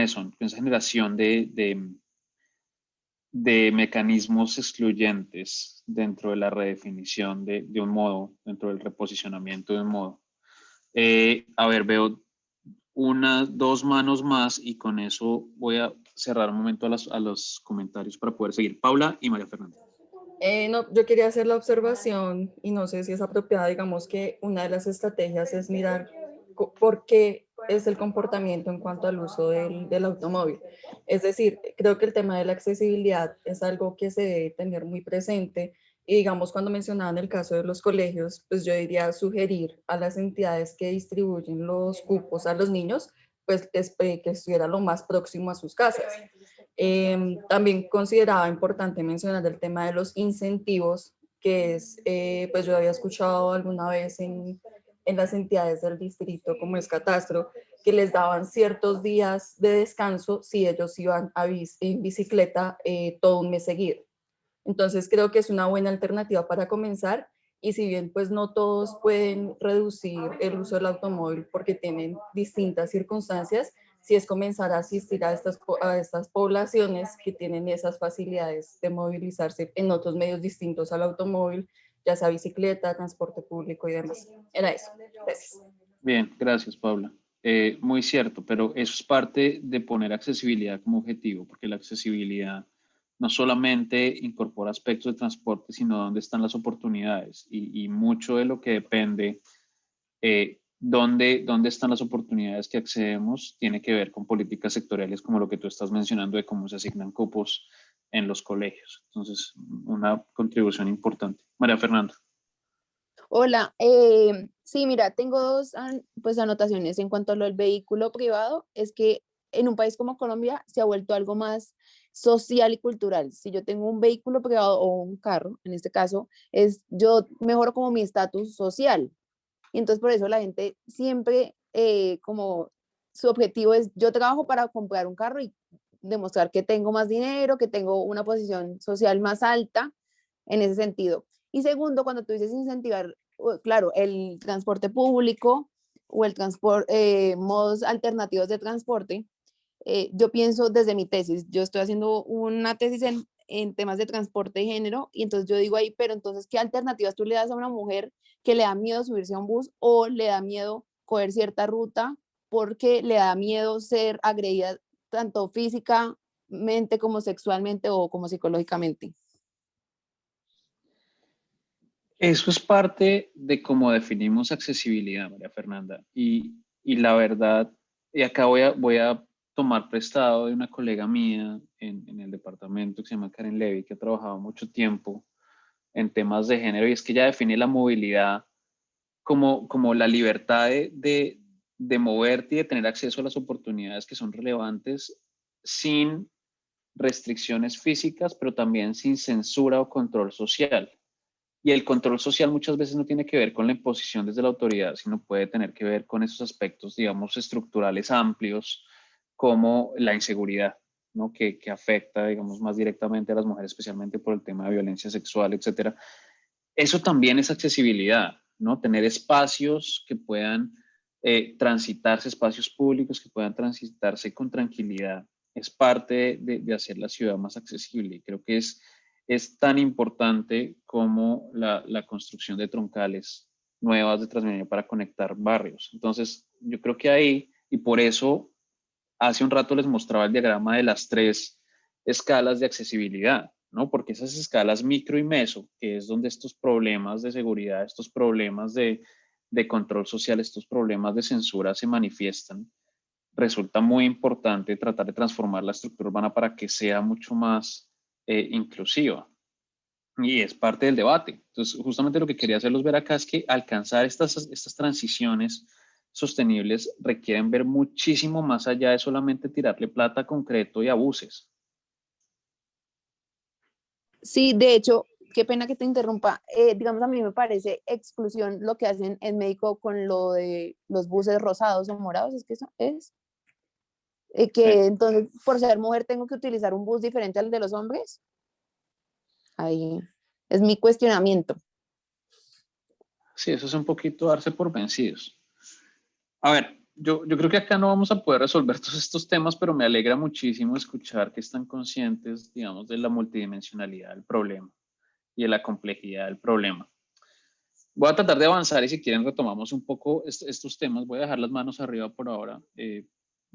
Speaker 1: eso, con esa generación de mecanismos excluyentes dentro de la redefinición de un modo, dentro del reposicionamiento de un modo. A ver, veo dos manos más y con eso voy a cerrar un momento a los comentarios para poder seguir. Paula y María Fernanda.
Speaker 5: No, yo quería hacer la observación y no sé si es apropiada, digamos que una de las estrategias es mirar por qué es el comportamiento en cuanto al uso del automóvil. Es decir, creo que el tema de la accesibilidad es algo que se debe tener muy presente y digamos cuando mencionaban el caso de los colegios, pues yo diría sugerir a las entidades que distribuyen los cupos a los niños, pues que estuviera lo más próximo a sus casas. También consideraba importante mencionar el tema de los incentivos, que es, pues yo había escuchado alguna vez en las entidades del distrito, como es Catastro, que les daban ciertos días de descanso si ellos iban en bicicleta todo un mes seguido. Entonces creo que es una buena alternativa para comenzar y si bien pues no todos pueden reducir el uso del automóvil porque tienen distintas circunstancias, si es comenzar a asistir a estas poblaciones que tienen esas facilidades de movilizarse en otros medios distintos al automóvil, ya sea bicicleta, transporte público y demás. Era eso. Gracias.
Speaker 1: Bien, gracias, Paula. Muy cierto, pero eso es parte de poner accesibilidad como objetivo, porque la accesibilidad no solamente incorpora aspectos de transporte, sino dónde están las oportunidades y mucho de lo que depende dónde están las oportunidades que accedemos tiene que ver con políticas sectoriales como lo que tú estás mencionando de cómo se asignan cupos en los colegios. Entonces, una contribución importante. María Fernanda.
Speaker 9: Hola, sí, mira, tengo dos pues, anotaciones en cuanto a lo del vehículo privado. Es que en un país como Colombia se ha vuelto algo más social y cultural. Si yo tengo un vehículo privado o un carro, en este caso, yo mejoro como mi estatus social. Y entonces por eso la gente siempre como su objetivo es, yo trabajo para comprar un carro y demostrar que tengo más dinero, que tengo una posición social más alta en ese sentido. Y segundo, cuando tú dices incentivar, claro, el transporte público o el transporte, modos alternativos de transporte, yo pienso desde mi tesis, yo estoy haciendo una tesis en temas de transporte de género y entonces yo digo ahí, pero entonces, ¿qué alternativas tú le das a una mujer que le da miedo subirse a un bus o le da miedo coger cierta ruta porque le da miedo ser agredida tanto físicamente como sexualmente o como psicológicamente?
Speaker 1: Eso es parte de cómo definimos accesibilidad, María Fernanda. Y la verdad, y acá voy a tomar prestado de una colega mía en el departamento que se llama Karen Levy, que ha trabajado mucho tiempo en temas de género, y es que ella define la movilidad como la libertad de moverte y de tener acceso a las oportunidades que son relevantes sin restricciones físicas, pero también sin censura o control social. Y el control social muchas veces no tiene que ver con la imposición desde la autoridad, sino puede tener que ver con esos aspectos, digamos, estructurales amplios, como la inseguridad, ¿no? Que afecta, digamos, más directamente a las mujeres, especialmente por el tema de violencia sexual, etcétera. Eso también es accesibilidad, ¿no? Tener espacios que puedan transitarse, espacios públicos que puedan transitarse con tranquilidad, es parte de hacer la ciudad más accesible. Y creo que es tan importante como la construcción de troncales nuevas de Transmilenio para conectar barrios. Entonces, yo creo que ahí, y por eso hace un rato les mostraba el diagrama de las 3 escalas de accesibilidad, ¿no? Porque esas escalas micro y meso, que es donde estos problemas de seguridad, estos problemas de control social, estos problemas de censura se manifiestan, resulta muy importante tratar de transformar la estructura urbana para que sea mucho más inclusiva. Y es parte del debate. Entonces, justamente lo que quería hacerlos ver acá es que alcanzar estas transiciones sostenibles requieren ver muchísimo más allá de solamente tirarle plata a concreto y a buses.
Speaker 9: Sí, de hecho, qué pena que te interrumpa. Digamos, a mí me parece exclusión lo que hacen en México con lo de los buses rosados o morados, es que eso es. Que
Speaker 1: Sí.
Speaker 9: entonces, por ser mujer, tengo que utilizar un bus diferente al de los hombres. Ahí es mi cuestionamiento.
Speaker 1: Sí, eso es un poquito darse por vencidos. A ver, yo creo que acá no vamos a poder resolver todos estos temas, pero me alegra muchísimo escuchar que están conscientes, digamos, de la multidimensionalidad del problema y de la complejidad del problema. Voy a tratar de avanzar y si quieren retomamos un poco estos temas. Voy a dejar las manos arriba por ahora,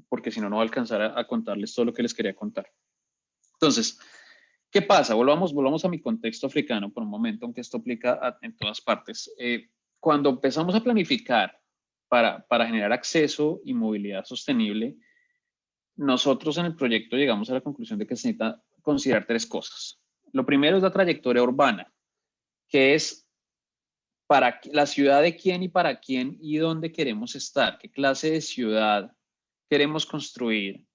Speaker 1: porque si no, no voy a alcanzar a contarles todo lo que les quería contar. Entonces, ¿qué pasa? Volvamos a mi contexto africano por un momento, aunque esto aplica en todas partes. Cuando empezamos a planificar para generar acceso y movilidad sostenible, nosotros en el proyecto llegamos a la conclusión de que se necesita considerar 3 cosas. Lo primero es la trayectoria urbana, que es para la ciudad de quién y para quién y dónde queremos estar, qué clase de ciudad queremos construir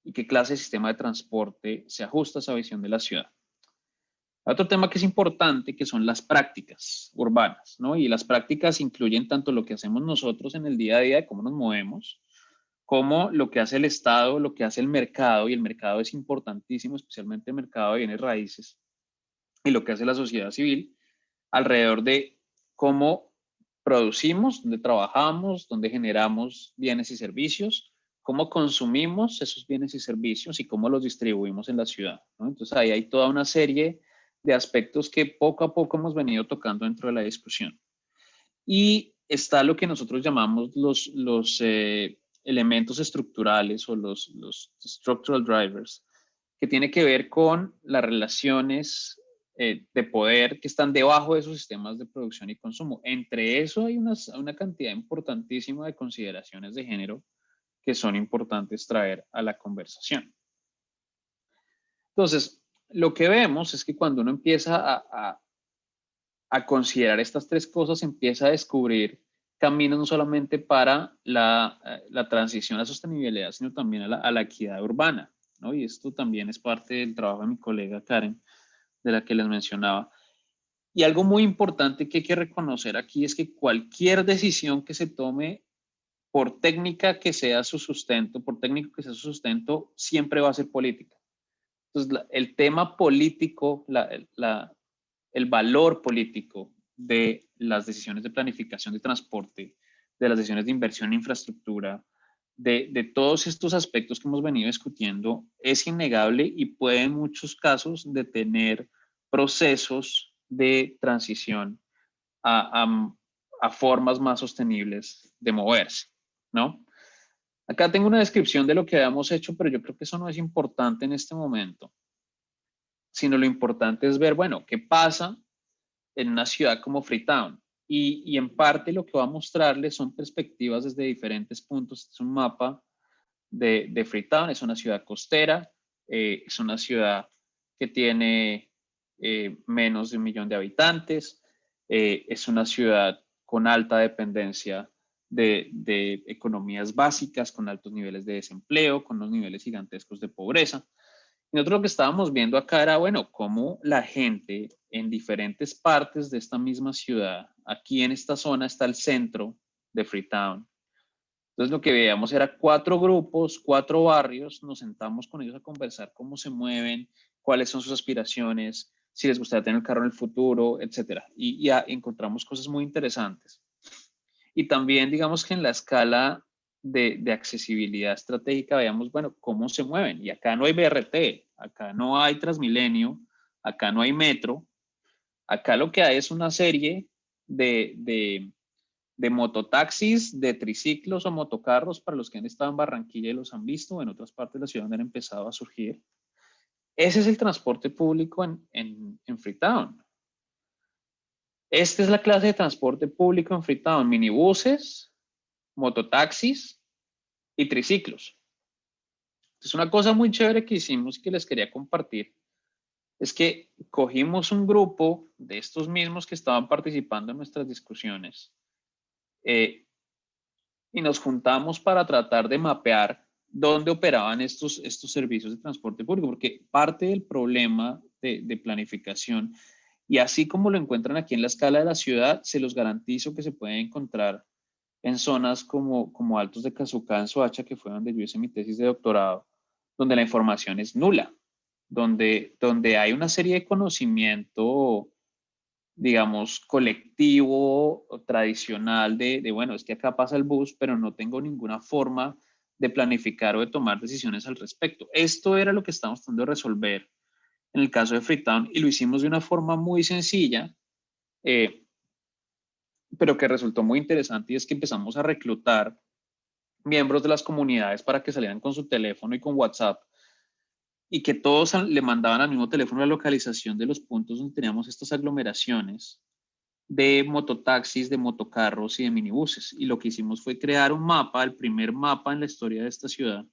Speaker 1: y qué clase de sistema de transporte se ajusta a esa visión de la ciudad. Otro tema que es importante, que son las prácticas urbanas, ¿no? Y las prácticas incluyen tanto lo que hacemos nosotros en el día a día, de cómo nos movemos, como lo que hace el Estado, lo que hace el mercado, y el mercado es importantísimo, especialmente el mercado de bienes raíces, y lo que hace la sociedad civil alrededor de cómo producimos, dónde trabajamos, dónde generamos bienes y servicios, cómo consumimos esos bienes y servicios y cómo los distribuimos en la ciudad, ¿no? Entonces ahí hay toda una serie de aspectos que poco a poco hemos venido tocando dentro de la discusión. Y está lo que nosotros llamamos los elementos estructurales o los structural drivers, que tiene que ver con las relaciones de poder que están debajo de esos sistemas de producción y consumo. Entre eso hay una cantidad importantísima de consideraciones de género que son importantes traer a la conversación. Entonces, lo que vemos es que cuando uno empieza a considerar estas 3 cosas, empieza a descubrir caminos no solamente para la transición a la sostenibilidad, sino también a la equidad urbana, ¿no? Y esto también es parte del trabajo de mi colega Karen, de la que les mencionaba. Y algo muy importante que hay que reconocer aquí es que cualquier decisión que se tome, por técnica que sea su sustento, por técnico que sea su sustento, siempre va a ser política. Entonces, el tema político, el valor político de las decisiones de planificación de transporte, de las decisiones de inversión en infraestructura, de todos estos aspectos que hemos venido discutiendo es innegable y puede en muchos casos detener procesos de transición a formas más sostenibles de moverse, ¿no? Acá tengo una descripción de lo que habíamos hecho, pero yo creo que eso no es importante en este momento, sino lo importante es ver, bueno, qué pasa en una ciudad como Freetown. Y en parte lo que va a mostrarles son perspectivas desde diferentes puntos. Este es un mapa de Freetown, es una ciudad costera, es una ciudad que tiene menos de 1 millón de habitantes, es una ciudad con alta dependencia de economías básicas, con altos niveles de desempleo, con unos niveles gigantescos de pobreza. Y nosotros lo que estábamos viendo acá era, bueno, cómo la gente en diferentes partes de esta misma ciudad, aquí en esta zona está el centro de Freetown. Entonces lo que veíamos era 4 grupos, 4 barrios, nos sentamos con ellos a conversar cómo se mueven, cuáles son sus aspiraciones, si les gustaría tener el carro en el futuro, etcétera. Y ya encontramos cosas muy interesantes. Y también digamos que en la escala de accesibilidad estratégica veamos, bueno, cómo se mueven. Y acá no hay BRT, acá no hay Transmilenio, acá no hay metro. Acá lo que hay es una serie de mototaxis, de triciclos o motocarros para los que han estado en Barranquilla y los han visto, o en otras partes de la ciudad donde han empezado a surgir. Ese es el transporte público en Freetown. Esta es la clase de transporte público en Freetown: minibuses, mototaxis y triciclos. Entonces, una cosa muy chévere que hicimos y que les quería compartir es que cogimos un grupo de estos mismos que estaban participando en nuestras discusiones y nos juntamos para tratar de mapear dónde operaban estos servicios de transporte público, porque parte del problema de planificación, y así como lo encuentran aquí en la escala de la ciudad, se los garantizo que se puede encontrar en zonas como Altos de Cazucá, en Soacha, que fue donde yo hice mi tesis de doctorado, donde la información es nula, donde hay una serie de conocimiento, digamos, colectivo o tradicional de, bueno, es que acá pasa el bus, pero no tengo ninguna forma de planificar o de tomar decisiones al respecto. Esto era lo que estábamos tratando de resolver en el caso de Freetown y lo hicimos de una forma muy sencilla, pero que resultó muy interesante, y es que empezamos a reclutar miembros de las comunidades para que salieran con su teléfono y con WhatsApp y que todos le mandaban al mismo teléfono la localización de los puntos donde teníamos estas aglomeraciones de mototaxis, de motocarros y de minibuses. Y lo que hicimos fue crear un mapa, el primer mapa en la historia de esta ciudad,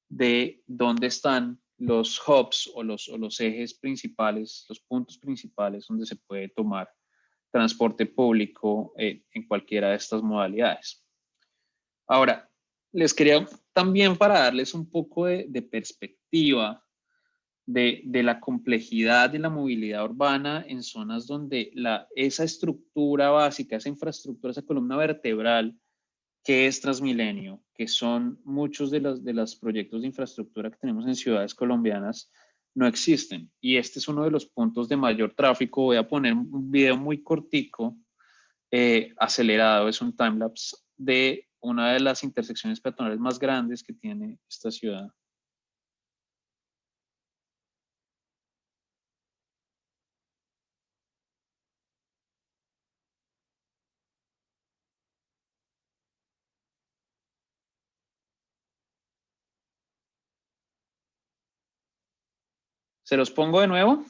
Speaker 1: de dónde están los hubs o los ejes principales, los puntos principales donde se puede tomar transporte público en cualquiera de estas modalidades. Ahora, les quería también, para darles un poco de perspectiva de la complejidad de la movilidad urbana en zonas donde esa estructura básica, esa infraestructura, esa columna vertebral que es Transmilenio, que son muchos de los proyectos de infraestructura que tenemos en ciudades colombianas, no existen. Y este es uno de los puntos de mayor tráfico. Voy a poner un video muy cortico, acelerado, es un timelapse de una de las intersecciones peatonales más grandes que tiene esta ciudad. ¿Se los pongo de nuevo?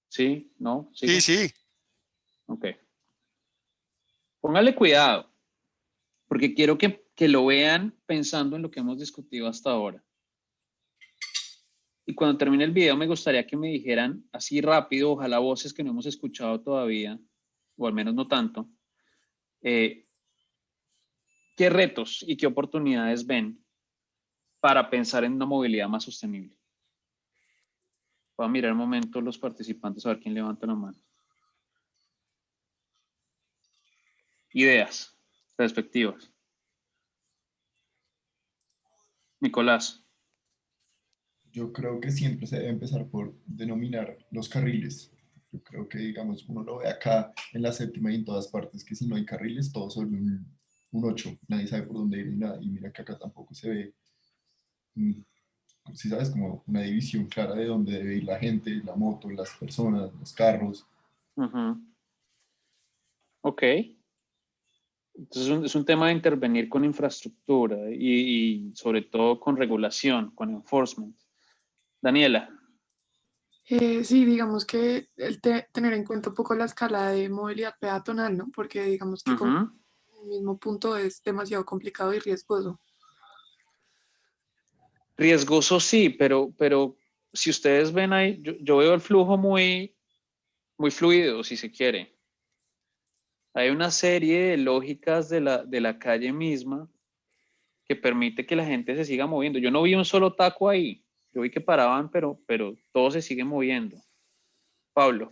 Speaker 1: ¿Sí? ¿No? ¿Sigo?
Speaker 2: Sí, sí.
Speaker 1: Ok. Póngale cuidado, porque quiero que lo vean pensando en lo que hemos discutido hasta ahora. Y cuando termine el video me gustaría que me dijeran así rápido, ojalá voces que no hemos escuchado todavía, o al menos no tanto, qué retos y qué oportunidades ven para pensar en una movilidad más sostenible. Voy a mirar un momento los participantes a ver quién levanta la mano. Ideas, perspectivas. Nicolás.
Speaker 8: Yo creo que siempre se debe empezar por denominar los carriles. Yo creo que, digamos, uno lo ve acá en la séptima y en todas partes, que si no hay carriles, todo se vuelve un 8, nadie sabe por dónde ir ni nada, y mira que acá tampoco se ve, si sabes, como una división clara de dónde debe ir la gente, la moto, las personas, los carros.
Speaker 1: Ujú. Ok. Entonces es un tema de intervenir con infraestructura y sobre todo con regulación, con enforcement. Daniela.
Speaker 10: Sí, digamos que tener en cuenta un poco la escala de movilidad peatonal, ¿no? Porque digamos que con
Speaker 1: Ujú.
Speaker 10: el mismo punto es demasiado complicado y riesgoso.
Speaker 1: Riesgoso sí, pero si ustedes ven ahí, yo veo el flujo muy fluido, si se quiere. Hay una serie de lógicas de la calle misma que permite que la gente se siga moviendo. Yo no vi un solo taco ahí. Yo vi que paraban, pero todo se sigue moviendo. Pablo.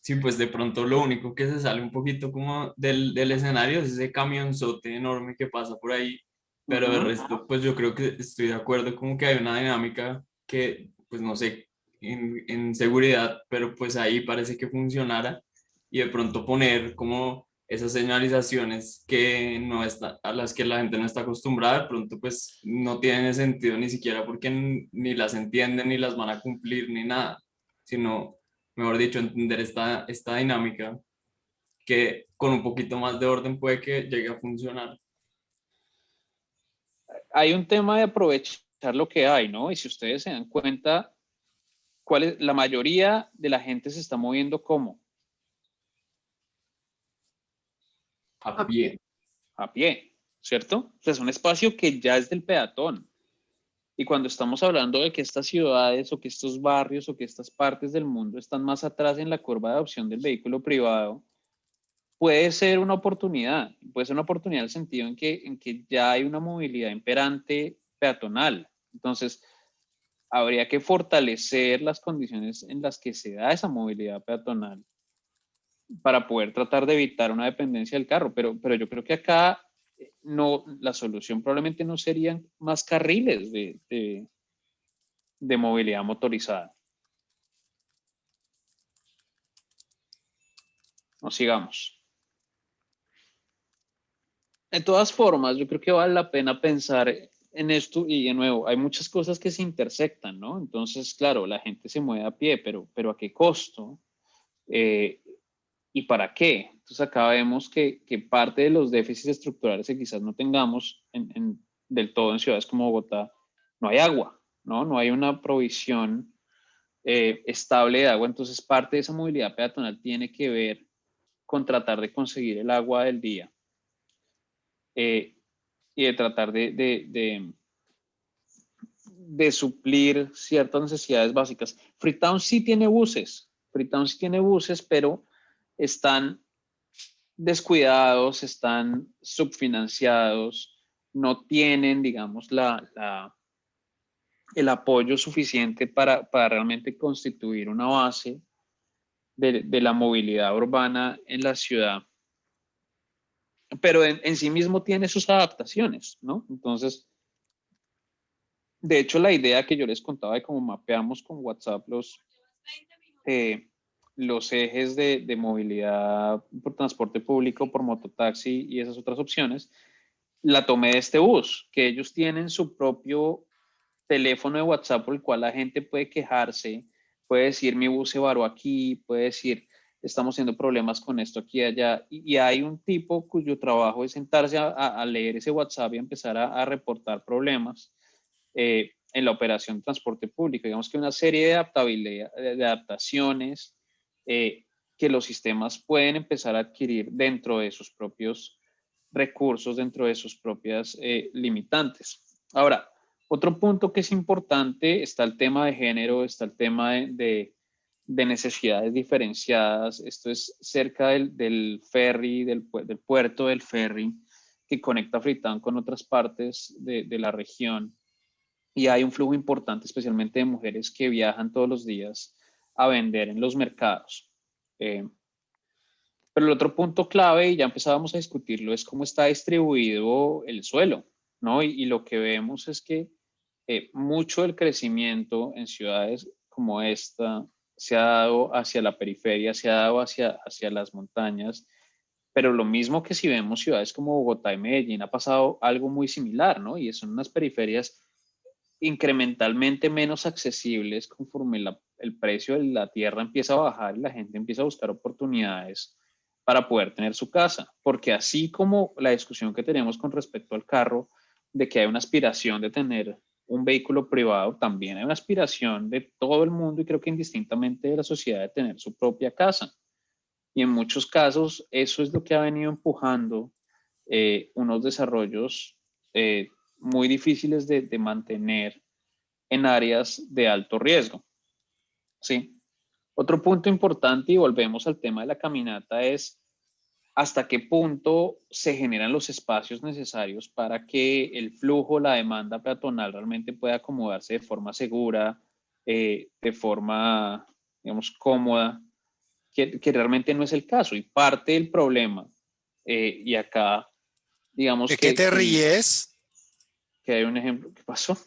Speaker 4: Sí, pues de pronto lo único que se sale un poquito como del escenario es ese camionzote enorme que pasa por ahí, pero de
Speaker 1: Ujú.
Speaker 4: resto, pues yo creo que estoy de acuerdo como que hay una dinámica que, pues no sé, en seguridad, pero pues ahí parece que funcionara y de pronto poner como esas señalizaciones que no está, a las que la gente no está acostumbrada, de pronto pues no tienen sentido ni siquiera porque ni las entienden ni las van a cumplir ni nada, sino mejor dicho, entender esta dinámica que con un poquito más de orden puede que llegue a funcionar.
Speaker 1: Hay un tema de aprovechar lo que hay, ¿no? Y si ustedes se dan cuenta, la mayoría de la gente se está moviendo ¿cómo?
Speaker 4: A
Speaker 10: A pie.
Speaker 4: pie.
Speaker 1: A pie, ¿cierto? O sea, es un espacio que ya es del peatón. Y cuando estamos hablando de que estas ciudades o que estos barrios o que estas partes del mundo están más atrás en la curva de adopción del vehículo privado, puede ser una oportunidad en el sentido en que ya hay una movilidad imperante peatonal. Entonces, habría que fortalecer las condiciones en las que se da esa movilidad peatonal para poder tratar de evitar una dependencia del carro. Pero yo creo que acá no, la solución probablemente no serían más carriles de movilidad motorizada. No sigamos. De todas formas, yo creo que vale la pena pensar en esto y de nuevo, hay muchas cosas que se intersectan, ¿no? Entonces, claro, la gente se mueve a pie, pero ¿a qué costo? Eh, ¿Y para qué? Entonces acá vemos que parte de los déficits estructurales que quizás no tengamos del todo en ciudades como Bogotá, no hay agua, ¿no? No hay una provisión estable de agua, entonces parte de esa movilidad peatonal tiene que ver con tratar de conseguir el agua del día y de tratar de suplir ciertas necesidades básicas. Freetown sí tiene buses, pero están descuidados, están subfinanciados, no tienen, digamos, el apoyo suficiente para realmente constituir una base de la movilidad urbana en la ciudad. Pero en sí mismo tiene sus adaptaciones, ¿no? Entonces, de hecho, la idea que yo les contaba de cómo mapeamos con WhatsApp los ejes de movilidad por transporte público, por mototaxi y esas otras opciones, la tomé de este bus, que ellos tienen su propio teléfono de WhatsApp por el cual la gente puede quejarse, puede decir mi bus se varó aquí, puede decir estamos teniendo problemas con esto aquí y allá, y hay un tipo cuyo trabajo es sentarse a leer ese WhatsApp y empezar a reportar problemas en la operación de transporte público. Digamos que una serie de adaptaciones que los sistemas pueden empezar a adquirir dentro de sus propios recursos, dentro de sus propias limitantes. Ahora, otro punto que es importante, está el tema de género, está el tema de necesidades diferenciadas. Esto es cerca del ferry, del puerto del ferry, que conecta Freetown con otras partes de la región. Y hay un flujo importante, especialmente de mujeres que viajan todos los días a vender en los mercados. Pero el otro punto clave, y ya empezábamos a discutirlo, es cómo está distribuido el suelo, ¿no? Y lo que vemos es que mucho del crecimiento en ciudades como esta se ha dado hacia la periferia, se ha dado hacia las montañas, Pero lo mismo que si vemos ciudades como Bogotá y Medellín, ha pasado algo muy similar, ¿no? Y son unas periferias incrementalmente menos accesibles conforme el precio de la tierra empieza a bajar y la gente empieza a buscar oportunidades para poder tener su casa. Porque así como la discusión que tenemos con respecto al carro, de que hay una aspiración de tener un vehículo privado, también hay una aspiración de todo el mundo y creo que indistintamente de la sociedad de tener su propia casa. Y en muchos casos eso es lo que ha venido empujando unos desarrollos muy difíciles de mantener en áreas de alto riesgo. ¿Sí? Otro punto importante, y volvemos al tema de la caminata, es hasta qué punto se generan los espacios necesarios para que el flujo, la demanda peatonal realmente pueda acomodarse de forma segura, de forma, digamos, cómoda, que realmente no es el caso. Y parte del problema, y acá, digamos
Speaker 2: ¿De qué te ríes?
Speaker 1: que hay un ejemplo. ¿Qué pasó?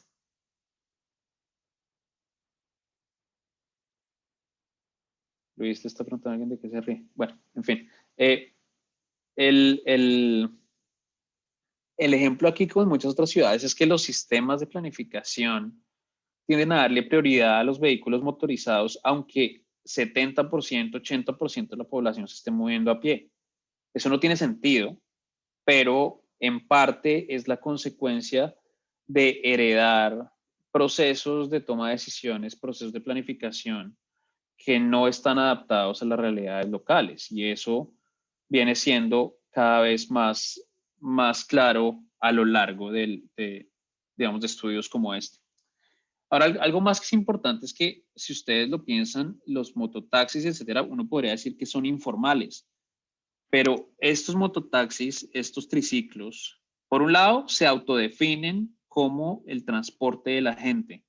Speaker 1: Luis te está preguntando a alguien de qué se ríe. Bueno, en fin. El ejemplo aquí, como en muchas otras ciudades, es que los sistemas de planificación tienden a darle prioridad a los vehículos motorizados, aunque 70%, 80% de la población se esté moviendo a pie. Eso no tiene sentido, pero en parte es la consecuencia de heredar procesos de toma de decisiones, procesos de planificación que no están adaptados a las realidades locales, y eso viene siendo cada vez más claro a lo largo digamos, de estudios como este. Ahora, algo más que es importante es que si ustedes lo piensan, los mototaxis, etcétera, uno podría decir que son informales, pero estos mototaxis, estos triciclos, por un lado, se autodefinen como el transporte de la gente.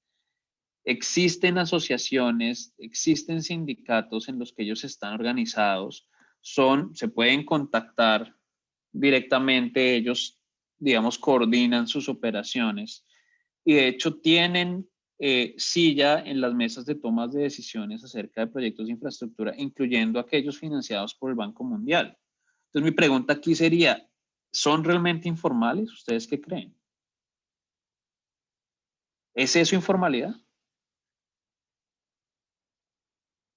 Speaker 1: Existen asociaciones, existen sindicatos en los que ellos están organizados, se pueden contactar directamente, ellos, digamos, coordinan sus operaciones y de hecho tienen silla en las mesas de tomas de decisiones acerca de proyectos de infraestructura, incluyendo aquellos financiados por el Banco Mundial. Entonces mi pregunta aquí sería, ¿son realmente informales? ¿Ustedes qué creen? ¿Es eso informalidad?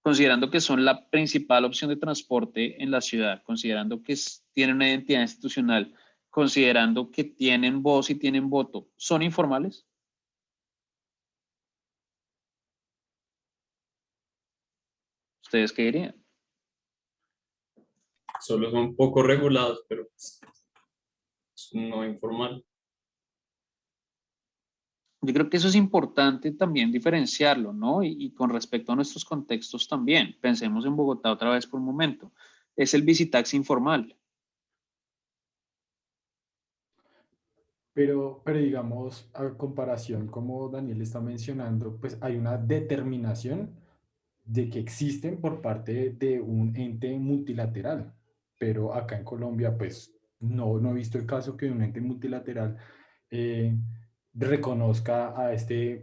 Speaker 1: Considerando que son la principal opción de transporte en la ciudad, considerando que tienen una identidad institucional, considerando que tienen voz y tienen voto, ¿son informales? ¿Ustedes qué dirían?
Speaker 4: Solo son poco regulados, pero no informal.
Speaker 1: Yo creo que eso es importante también diferenciarlo, ¿no? Y con respecto a nuestros contextos también. Pensemos en Bogotá otra vez por un momento. Es el visitaxi informal.
Speaker 3: Pero digamos, a comparación, como Daniel está mencionando, pues hay una determinación de que existen por parte de un ente multilateral. Pero acá en Colombia, pues no he visto el caso que un ente multilateral eh, reconozca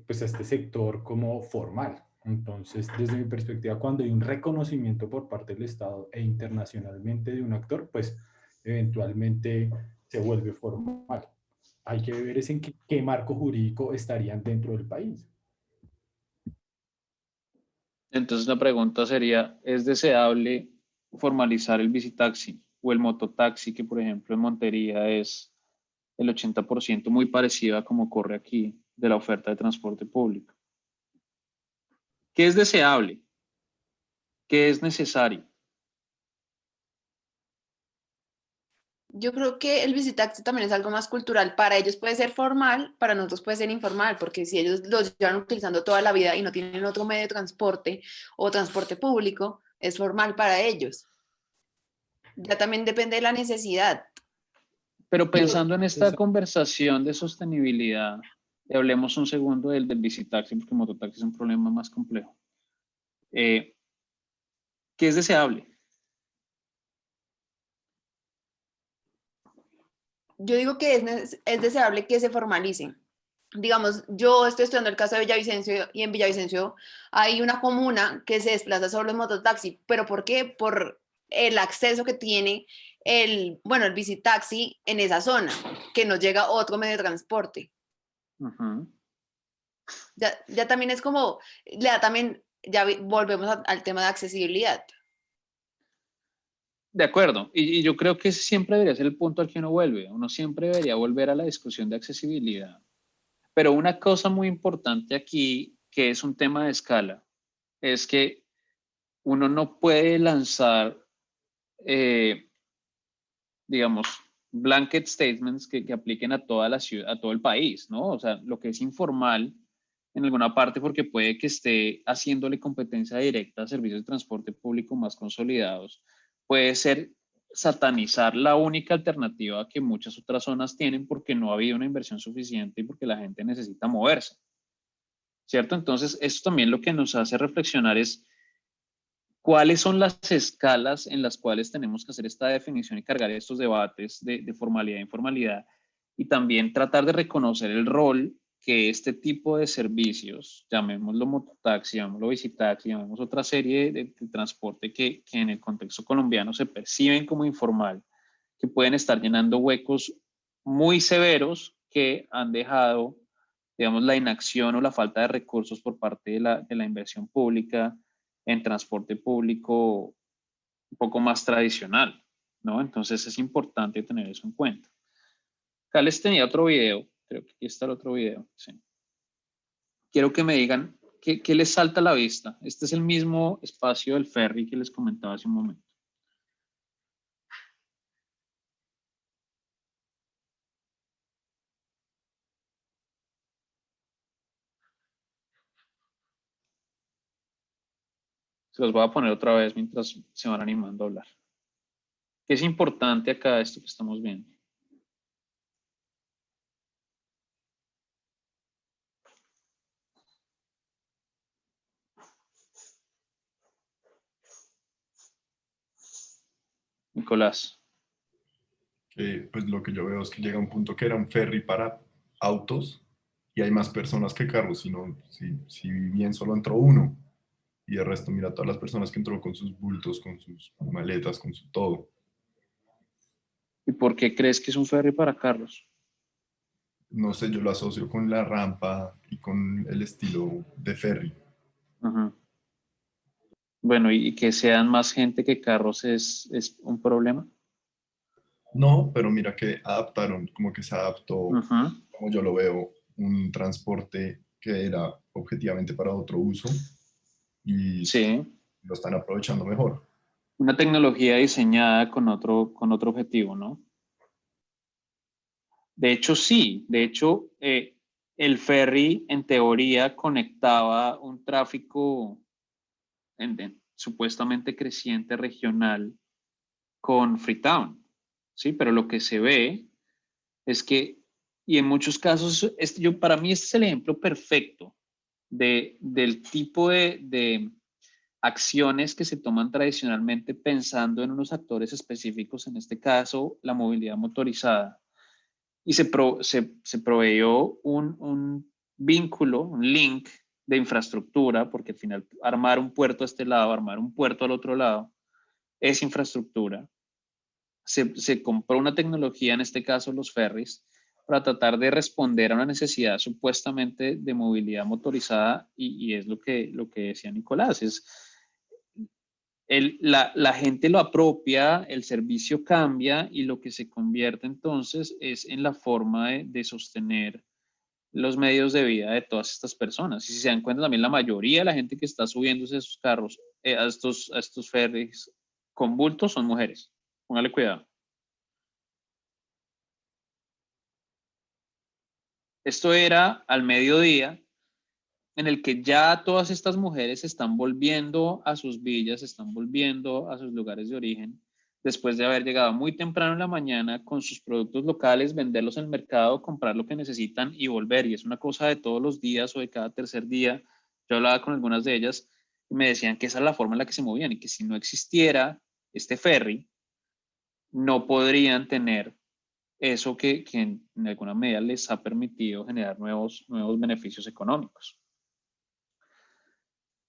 Speaker 3: pues, a este sector como formal. Entonces, desde mi perspectiva, cuando hay un reconocimiento por parte del Estado e internacionalmente de un actor, pues eventualmente se vuelve formal. Hay que ver es en qué marco jurídico estarían dentro del país.
Speaker 1: Entonces la pregunta sería, ¿es deseable formalizar el visitaxi o el mototaxi, que por ejemplo en Montería es el 80%, muy parecido a como ocurre aquí de la oferta de transporte público? ¿Qué es deseable? ¿Qué es necesario?
Speaker 9: Yo creo que el visitaxi también es algo más cultural. Para ellos puede ser formal, para nosotros puede ser informal, porque si ellos los llevan utilizando toda la vida y no tienen otro medio de transporte o transporte público, es formal para ellos. Ya también depende de la necesidad.
Speaker 1: Pero pensando en esta conversación de sostenibilidad, hablemos un segundo del visitaxi, porque el mototaxi es un problema más complejo. ¿Qué es deseable?
Speaker 9: Yo digo que es deseable que se formalicen. Digamos, yo estoy estudiando el caso de Villavicencio y en Villavicencio hay una comuna que se desplaza solo en mototaxi. ¿Pero por qué? Por el acceso que tiene bueno, el bicitaxi en esa zona, que no llega otro medio de transporte. Ya también es como, volvemos al tema de accesibilidad.
Speaker 1: De acuerdo, y yo creo que ese siempre debería ser el punto al que uno vuelve. Uno siempre debería volver a la discusión de accesibilidad. Pero una cosa muy importante aquí, que es un tema de escala, es que uno no puede lanzar, digamos, blanket statements que apliquen a toda la ciudad, a todo el país, ¿no? O sea, lo que es informal en alguna parte porque puede que esté haciéndole competencia directa a servicios de transporte público más consolidados, puede ser satanizar la única alternativa que muchas otras zonas tienen porque no ha habido una inversión suficiente y porque la gente necesita moverse, ¿cierto? Entonces, eso también lo que nos hace reflexionar es cuáles son las escalas en las cuales tenemos que hacer esta definición y cargar estos debates de formalidad e informalidad, y también tratar de reconocer el rol que este tipo de servicios, llamémoslo mototaxi, llamémoslo bicitaxi, llamémoslo otra serie de transporte que en el contexto colombiano se perciben como informal, que pueden estar llenando huecos muy severos que han dejado, digamos, la inacción o la falta de recursos por parte de la inversión pública en transporte público un poco más tradicional, ¿no? Entonces es importante tener eso en cuenta. Acá les tenía otro video, creo que aquí está el otro video, sí. Quiero que me digan qué les salta a la vista. Este es el mismo espacio del ferry que les comentaba hace un momento. Se los voy a poner otra vez mientras se van animando a hablar. ¿Qué es importante acá esto que estamos viendo? Nicolás.
Speaker 8: Pues lo que yo veo es que llega un punto que era un ferry para autos y hay más personas que carros, si bien solo entró uno y el resto, mira todas las personas que entró con sus bultos, con sus maletas, con su todo.
Speaker 1: ¿Y por qué crees que es un ferry para carros?
Speaker 8: No sé, yo lo asocio con la rampa y con el estilo de ferry.
Speaker 1: Bueno, ¿y que sean más gente que carros es un problema?
Speaker 8: No, pero mira que adaptaron, como que se adaptó, como yo lo veo, un transporte que era objetivamente para otro uso y
Speaker 1: sí,
Speaker 8: lo están aprovechando mejor.
Speaker 1: Una tecnología diseñada con otro objetivo, ¿no? De hecho, sí. De hecho, el ferry en teoría conectaba un tráfico supuestamente creciente regional con Freetown, ¿sí? Pero lo que se ve es que, y en muchos casos, para mí este es el ejemplo perfecto del tipo de acciones que se toman tradicionalmente pensando en unos actores específicos, en este caso la movilidad motorizada, y se proveyó un vínculo, un link de infraestructura, porque al final armar un puerto a este lado, armar un puerto al otro lado, es infraestructura. Se compró una tecnología, en este caso los ferries, para tratar de responder a una necesidad supuestamente de movilidad motorizada, y es lo que decía Nicolás, es la gente lo apropia, el servicio cambia y lo que se convierte entonces es en la forma de sostener los medios de vida de todas estas personas. Y si se dan cuenta también la mayoría de la gente que está subiéndose a esos carros, a estos ferries con bultos son mujeres. Póngale cuidado. Esto era al mediodía, en el que ya todas estas mujeres están volviendo a sus villas, están volviendo a sus lugares de origen, después de haber llegado muy temprano en la mañana con sus productos locales, venderlos en el mercado, comprar lo que necesitan y volver. Y es una cosa de todos los días o de cada tercer día. Yo hablaba con algunas de ellas y me decían que esa es la forma en la que se movían y que si no existiera este ferry, no podrían tener eso que en alguna medida les ha permitido generar nuevos beneficios económicos.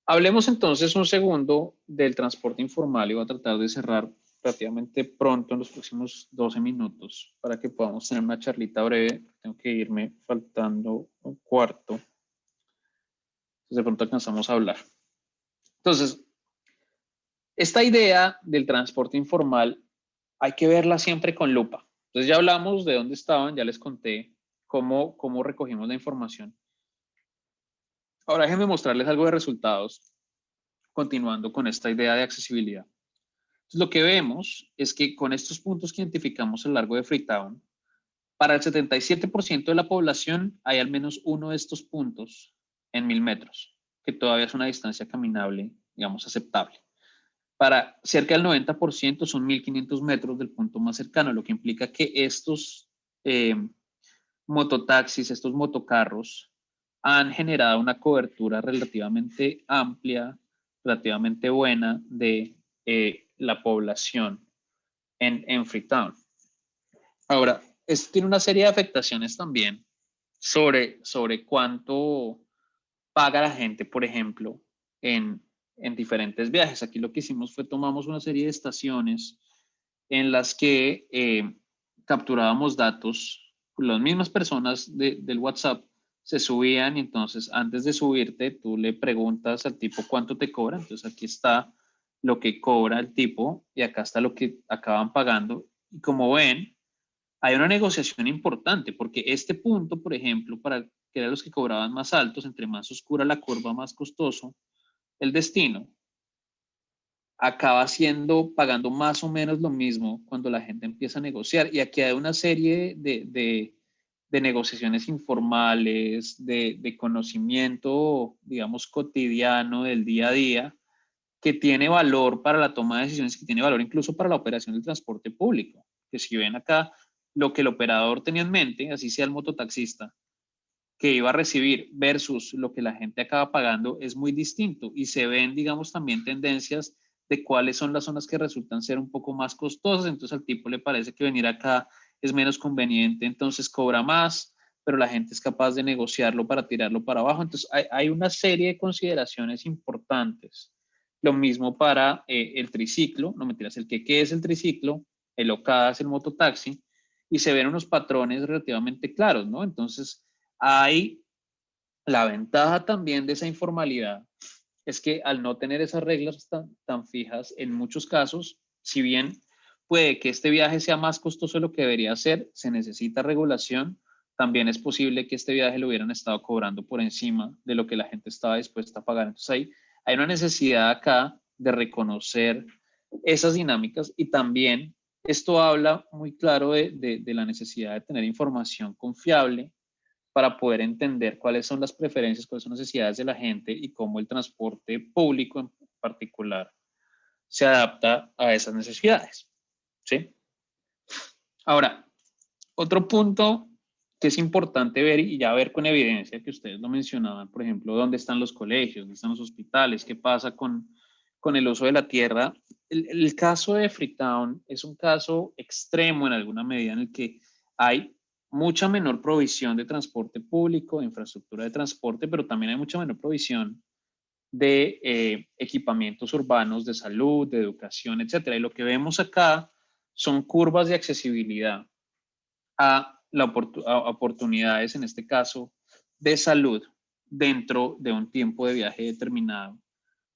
Speaker 1: Hablemos entonces un segundo del transporte informal y voy a tratar de cerrar relativamente pronto, en los próximos 12 minutos, para que podamos tener una charlita breve. Tengo que irme faltando un cuarto. Entonces de pronto alcanzamos a hablar. Entonces, esta idea del transporte informal hay que verla siempre con lupa. Entonces ya hablamos de dónde estaban, ya les conté cómo recogimos la información. Ahora déjenme mostrarles algo de resultados, continuando con esta idea de accesibilidad. Entonces, lo que vemos es que con estos puntos que identificamos a lo largo de Freetown, para el 77% de la población hay al menos uno de estos puntos en 1000 metros, que todavía es una distancia caminable, digamos, aceptable. Para cerca del 90% son 1500 metros del punto más cercano, lo que implica que estos mototaxis, estos motocarros, han generado una cobertura relativamente amplia, relativamente buena de la población en Freetown. Ahora, esto tiene una serie de afectaciones también sobre cuánto paga la gente, por ejemplo, en diferentes viajes. Aquí lo que hicimos fue tomamos una serie de estaciones en las que capturábamos datos, las mismas personas del WhatsApp se subían y entonces antes de subirte tú le preguntas al tipo cuánto te cobra. Entonces aquí está lo que cobra el tipo y acá está lo que acaban pagando. Y como ven, hay una negociación importante porque este punto, por ejemplo, para que eran los que cobraban más altos, entre más oscura la curva, más costoso el destino, acaba pagando más o menos lo mismo cuando la gente empieza a negociar. Y aquí hay una serie de negociaciones informales, de conocimiento, digamos, cotidiano del día a día, que tiene valor para la toma de decisiones, que tiene valor incluso para la operación del transporte público. Que si ven acá lo que el operador tenía en mente, así sea el mototaxista, que iba a recibir versus lo que la gente acaba pagando es muy distinto y se ven, digamos, también tendencias de cuáles son las zonas que resultan ser un poco más costosas. Entonces al tipo le parece que venir acá es menos conveniente, entonces cobra más, pero la gente es capaz de negociarlo para tirarlo para abajo. Entonces hay una serie de consideraciones importantes. Lo mismo para el triciclo, no mentiras, el que es el triciclo, el Okada es el mototaxi, y se ven unos patrones relativamente claros, ¿no? Entonces, hay la ventaja también de esa informalidad es que al no tener esas reglas tan fijas, en muchos casos, si bien puede que este viaje sea más costoso de lo que debería ser, se necesita regulación, también es posible que este viaje lo hubieran estado cobrando por encima de lo que la gente estaba dispuesta a pagar. Entonces hay una necesidad acá de reconocer esas dinámicas y también esto habla muy claro de la necesidad de tener información confiable para poder entender cuáles son las preferencias, cuáles son las necesidades de la gente y cómo el transporte público en particular se adapta a esas necesidades. ¿Sí? Ahora, otro punto que es importante ver y ya ver con evidencia que ustedes lo mencionaban, por ejemplo, dónde están los colegios, dónde están los hospitales, qué pasa con el uso de la tierra. El caso de Freetown es un caso extremo en alguna medida en el que hay mucha menor provisión de transporte público, de infraestructura de transporte, pero también hay mucha menor provisión de equipamientos urbanos, de salud, de educación, etcétera. Y lo que vemos acá son curvas de accesibilidad a oportunidades, en este caso, de salud dentro de un tiempo de viaje determinado,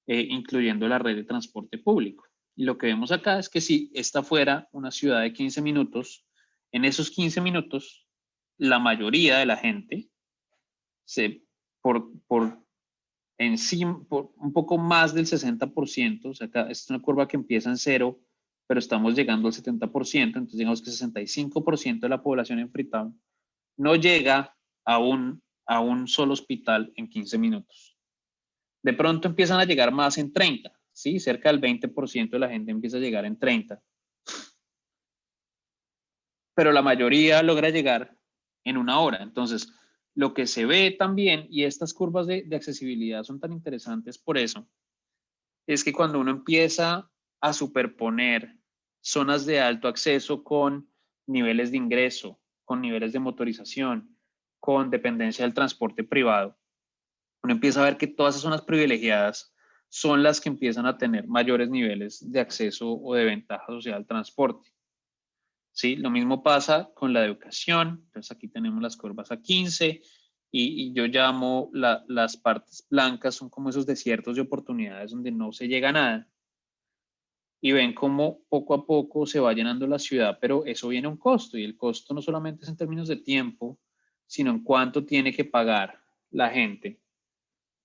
Speaker 1: incluyendo la red de transporte público. Y lo que vemos acá es que si esta fuera una ciudad de 15 minutos, en esos 15 minutos, la mayoría de la gente, por un poco más del 60%, o sea, acá es una curva que empieza en 0, pero estamos llegando al 70%, entonces digamos que 65% de la población en Freetown no llega a un solo hospital en 15 minutos. De pronto empiezan a llegar más en 30, ¿sí? Cerca del 20% de la gente empieza a llegar en 30. Pero la mayoría logra llegar en 1 hora. Entonces, lo que se ve también, y estas curvas de accesibilidad son tan interesantes por eso, es que cuando uno empieza a superponer zonas de alto acceso con niveles de ingreso, con niveles de motorización, con dependencia del transporte privado, uno empieza a ver que todas esas zonas privilegiadas son las que empiezan a tener mayores niveles de acceso o de ventaja social al transporte. ¿Sí? Lo mismo pasa con la educación. Entonces aquí tenemos las curvas a 15 y yo llamo las partes blancas, son como esos desiertos de oportunidades donde no se llega a nada. Y ven cómo poco a poco se va llenando la ciudad, pero eso viene a un costo, y el costo no solamente es en términos de tiempo, sino en cuánto tiene que pagar la gente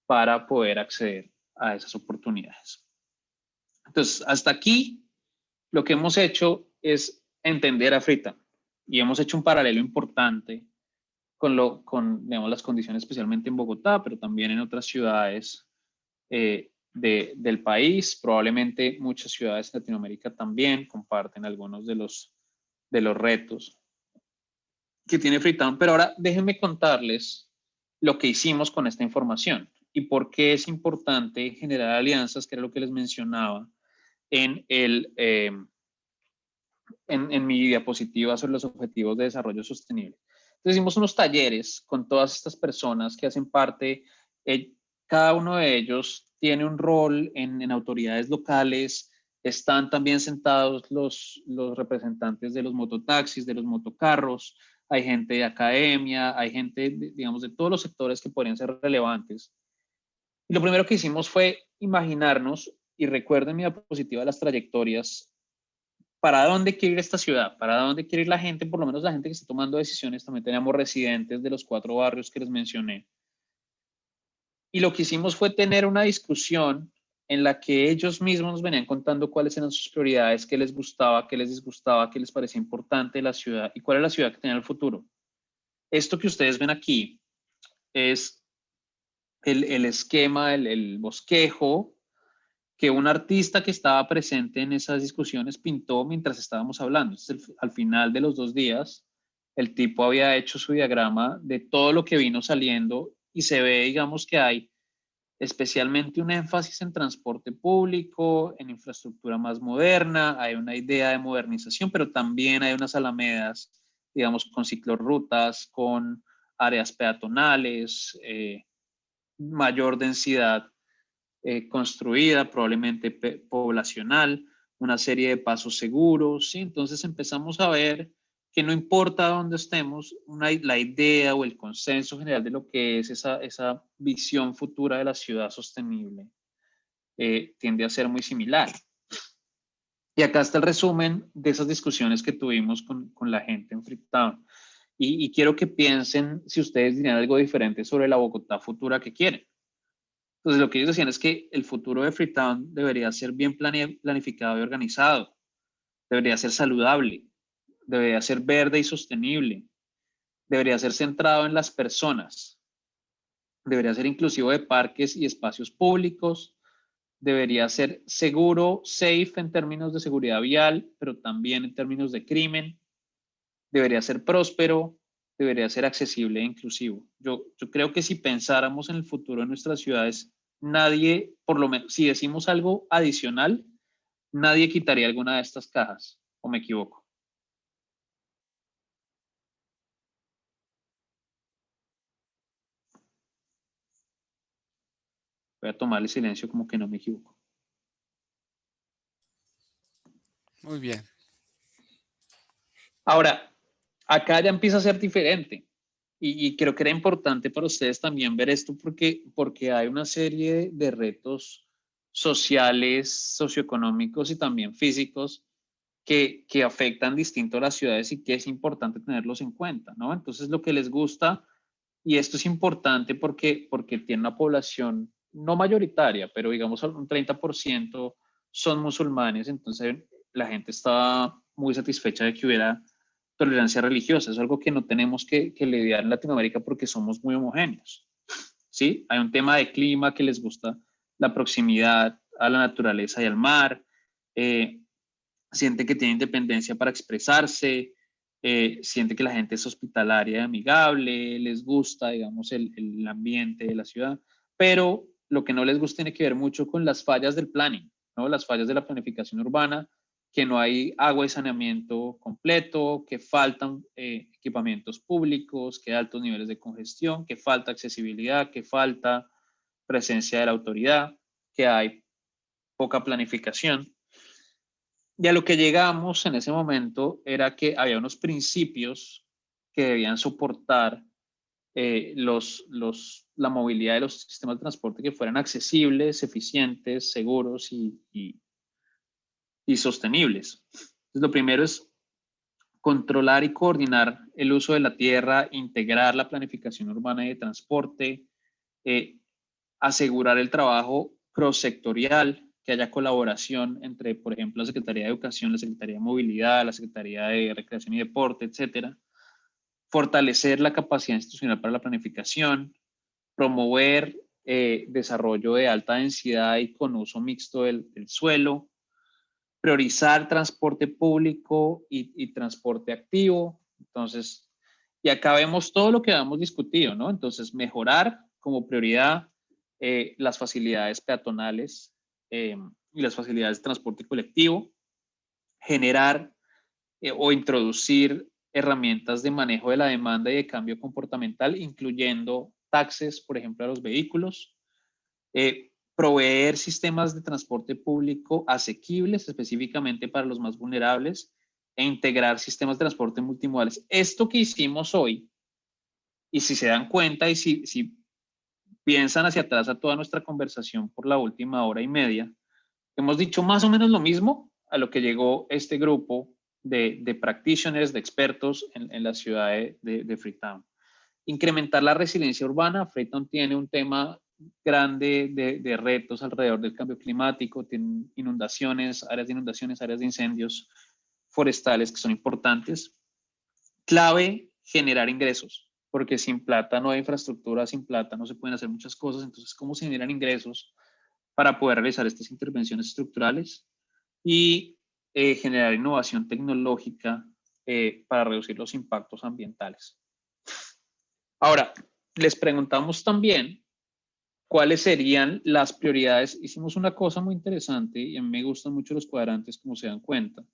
Speaker 1: para poder acceder a esas oportunidades. Entonces, hasta aquí lo que hemos hecho es entender a Freetown y hemos hecho un paralelo importante con digamos, las condiciones, especialmente en Bogotá, pero también en otras ciudades del país. Probablemente muchas ciudades de Latinoamérica también comparten algunos de los retos que tiene Freetown. Pero ahora déjenme contarles lo que hicimos con esta información y por qué es importante generar alianzas, que era lo que les mencionaba en mi diapositiva sobre los objetivos de desarrollo sostenible. Entonces hicimos unos talleres con todas estas personas que hacen parte, cada uno de ellos tiene un rol en autoridades locales, están también sentados los representantes de los mototaxis, de los motocarros, hay gente de academia, hay gente, digamos, de todos los sectores que podrían ser relevantes. Y lo primero que hicimos fue imaginarnos, y recuerden mi diapositiva de las trayectorias, ¿para dónde quiere ir esta ciudad? ¿Para dónde quiere ir la gente? Por lo menos la gente que está tomando decisiones. También tenemos residentes de los 4 barrios que les mencioné. Y lo que hicimos fue tener una discusión en la que ellos mismos nos venían contando cuáles eran sus prioridades, qué les gustaba, qué les disgustaba, qué les parecía importante de la ciudad y cuál es la ciudad que tenía el futuro. Esto que ustedes ven aquí es el esquema, el bosquejo que un artista que estaba presente en esas discusiones pintó mientras estábamos hablando. Al final de los 2 días, el tipo había hecho su diagrama de todo lo que vino saliendo y se ve, digamos, que hay especialmente un énfasis en transporte público, en infraestructura más moderna, hay una idea de modernización, pero también hay unas alamedas, digamos, con ciclorrutas, con áreas peatonales, mayor densidad construida, probablemente poblacional, una serie de pasos seguros, ¿sí? Entonces empezamos a ver que no importa dónde estemos, la idea o el consenso general de lo que es esa visión futura de la ciudad sostenible tiende a ser muy similar. Y acá está el resumen de esas discusiones que tuvimos con la gente en Freetown. Y quiero que piensen si ustedes dirían algo diferente sobre la Bogotá futura que quieren. Entonces, lo que ellos decían es que el futuro de Freetown debería ser bien planificado y organizado, debería ser saludable, debería ser verde y sostenible, debería ser centrado en las personas, debería ser inclusivo de parques y espacios públicos, debería ser seguro, safe en términos de seguridad vial, pero también en términos de crimen, debería ser próspero, debería ser accesible e inclusivo. Yo creo que si pensáramos en el futuro de nuestras ciudades, nadie, por lo menos, si decimos algo adicional, nadie quitaría alguna de estas cajas, ¿o me equivoco? Voy a tomar el silencio como que no me equivoco.
Speaker 2: Muy bien.
Speaker 1: Ahora, acá ya empieza a ser diferente. Y creo que era importante para ustedes también ver esto porque hay una serie de retos sociales, socioeconómicos y también físicos que afectan distinto a las ciudades y que es importante tenerlos en cuenta, ¿no? Entonces, lo que les gusta, y esto es importante porque tiene una población no mayoritaria, pero digamos un 30% son musulmanes, entonces la gente está muy satisfecha de que hubiera tolerancia religiosa. Es algo que no tenemos que lidiar en Latinoamérica porque somos muy homogéneos, ¿sí? Hay un tema de clima que les gusta la proximidad a la naturaleza y al mar, sienten que tienen independencia para expresarse, sienten que la gente es hospitalaria y amigable, les gusta, digamos, el ambiente de la ciudad, pero lo que no les gusta tiene que ver mucho con las fallas del planning, ¿no? Las fallas de la planificación urbana, que no hay agua y saneamiento completo, que faltan equipamientos públicos, que hay altos niveles de congestión, que falta accesibilidad, que falta presencia de la autoridad. que hay poca planificación. Y a lo que llegamos en ese momento era que había unos principios que debían soportar la movilidad de los sistemas de transporte que fueran accesibles, eficientes, seguros y sostenibles. Entonces, lo primero es controlar y coordinar el uso de la tierra, integrar la planificación urbana y de transporte, asegurar el trabajo cross-sectorial, que haya colaboración entre, por ejemplo, la Secretaría de Educación, la Secretaría de Movilidad, la Secretaría de Recreación y Deporte, etcétera. Fortalecer la capacidad institucional para la planificación, promover desarrollo de alta densidad y con uso mixto del suelo, priorizar transporte público y transporte activo. Entonces, y acá vemos todo lo que habíamos discutido, ¿no? Entonces, mejorar como prioridad las facilidades peatonales y las facilidades de transporte colectivo, generar o introducir herramientas de manejo de la demanda y de cambio comportamental, incluyendo taxes, por ejemplo, a los vehículos, proveer sistemas de transporte público asequibles, específicamente para los más vulnerables, e integrar sistemas de transporte multimodales. Esto que hicimos hoy, y si se dan cuenta y si piensan hacia atrás a toda nuestra conversación por la última hora y media, hemos dicho más o menos lo mismo a lo que llegó este grupo de practitioners, de expertos en la ciudad de Freetown. Incrementar la resiliencia urbana. Freetown tiene un tema grande de retos alrededor del cambio climático, tiene inundaciones, áreas de incendios forestales que son importantes. Clave, generar ingresos, porque sin plata no hay infraestructura, sin plata no se pueden hacer muchas cosas. Entonces, ¿cómo se generan ingresos para poder realizar estas intervenciones estructurales? Y generar innovación tecnológica para reducir los impactos ambientales. Ahora, les preguntamos también cuáles serían las prioridades. Hicimos una cosa muy interesante y a mí me gustan mucho los cuadrantes, como se dan cuenta.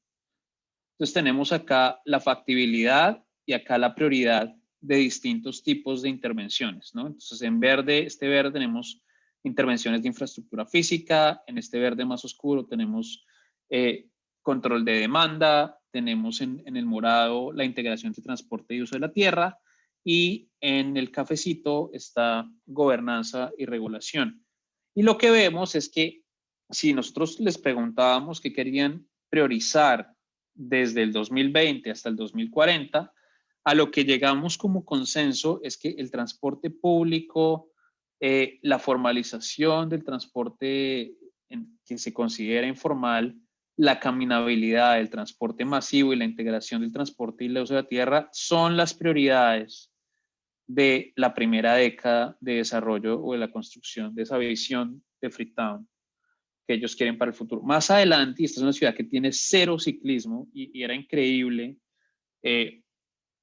Speaker 1: Entonces tenemos acá la factibilidad y acá la prioridad de distintos tipos de intervenciones, ¿no? Entonces en verde, este verde tenemos intervenciones de infraestructura física, en este verde más oscuro tenemos control de demanda, tenemos en el morado la integración de transporte y uso de la tierra, y en el cafecito está gobernanza y regulación. Y lo que vemos es que si nosotros les preguntábamos qué querían priorizar desde el 2020 hasta el 2040, a lo que llegamos como consenso es que el transporte público, la formalización del transporte que se considera informal, la caminabilidad del transporte masivo y la integración del transporte y el uso de la tierra son las prioridades de la primera década de desarrollo o de la construcción de esa visión de Freetown que ellos quieren para el futuro. Más adelante, y esta es una ciudad que tiene cero ciclismo y era increíble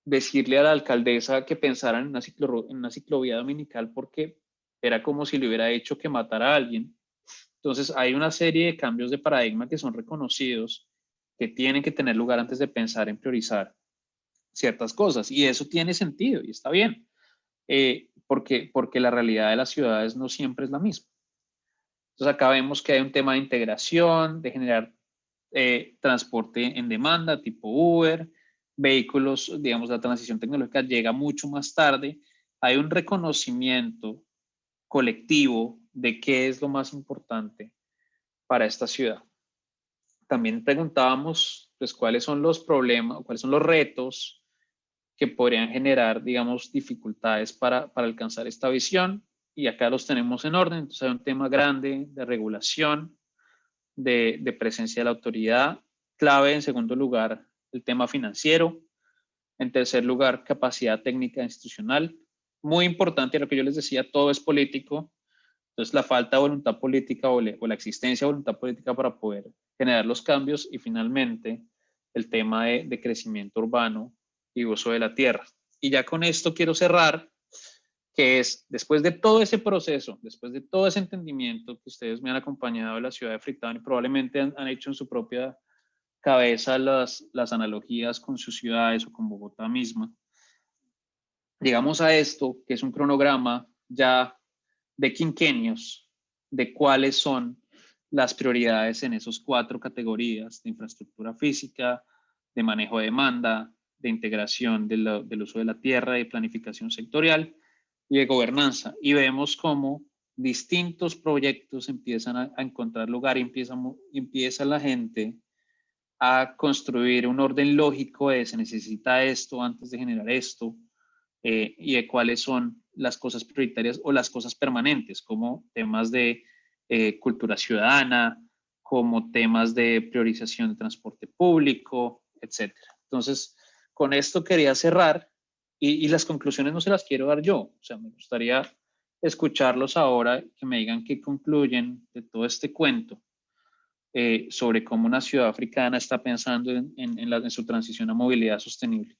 Speaker 1: decirle a la alcaldesa que pensaran en una ciclovía dominical porque era como si le hubiera hecho que matara a alguien. Entonces hay una serie de cambios de paradigma que son reconocidos, que tienen que tener lugar antes de pensar en priorizar ciertas cosas, y eso tiene sentido y está bien, porque la realidad de las ciudades no siempre es la misma. Entonces acá vemos que hay un tema de integración, de generar transporte en demanda tipo Uber, vehículos, digamos, la transición tecnológica llega mucho más tarde. Hay un reconocimiento colectivo de qué es lo más importante para esta ciudad. También preguntábamos, pues, cuáles son los problemas, cuáles son los retos que podrían generar, digamos, dificultades para alcanzar esta visión. Y acá los tenemos en orden. Entonces hay un tema grande de regulación, de presencia de la autoridad. Clave, en segundo lugar, el tema financiero. En tercer lugar, capacidad técnica institucional. Muy importante, lo que yo les decía, todo es político. Entonces, la falta de voluntad política o la existencia de voluntad política para poder generar los cambios. Y finalmente, el tema de crecimiento urbano y uso de la tierra. Y ya con esto quiero cerrar, que es, después de todo ese proceso, después de todo ese entendimiento que ustedes me han acompañado de la ciudad de Freetown y probablemente han hecho en su propia cabeza las analogías con sus ciudades o con Bogotá misma, llegamos a esto, que es un cronograma ya de quinquenios, de cuáles son las prioridades en esas 4 categorías de infraestructura física, de manejo de demanda, de integración del uso de la tierra, de planificación sectorial y de gobernanza. Y vemos cómo distintos proyectos empiezan a encontrar lugar y empieza la gente a construir un orden lógico de se necesita esto antes de generar esto, y de cuáles son las cosas prioritarias o las cosas permanentes, como temas de cultura ciudadana, como temas de priorización de transporte público, etc. Entonces, con esto quería cerrar y las conclusiones no se las quiero dar yo, o sea, me gustaría escucharlos ahora, que me digan qué concluyen de todo este cuento sobre cómo una ciudad africana está pensando en su transición a movilidad sostenible.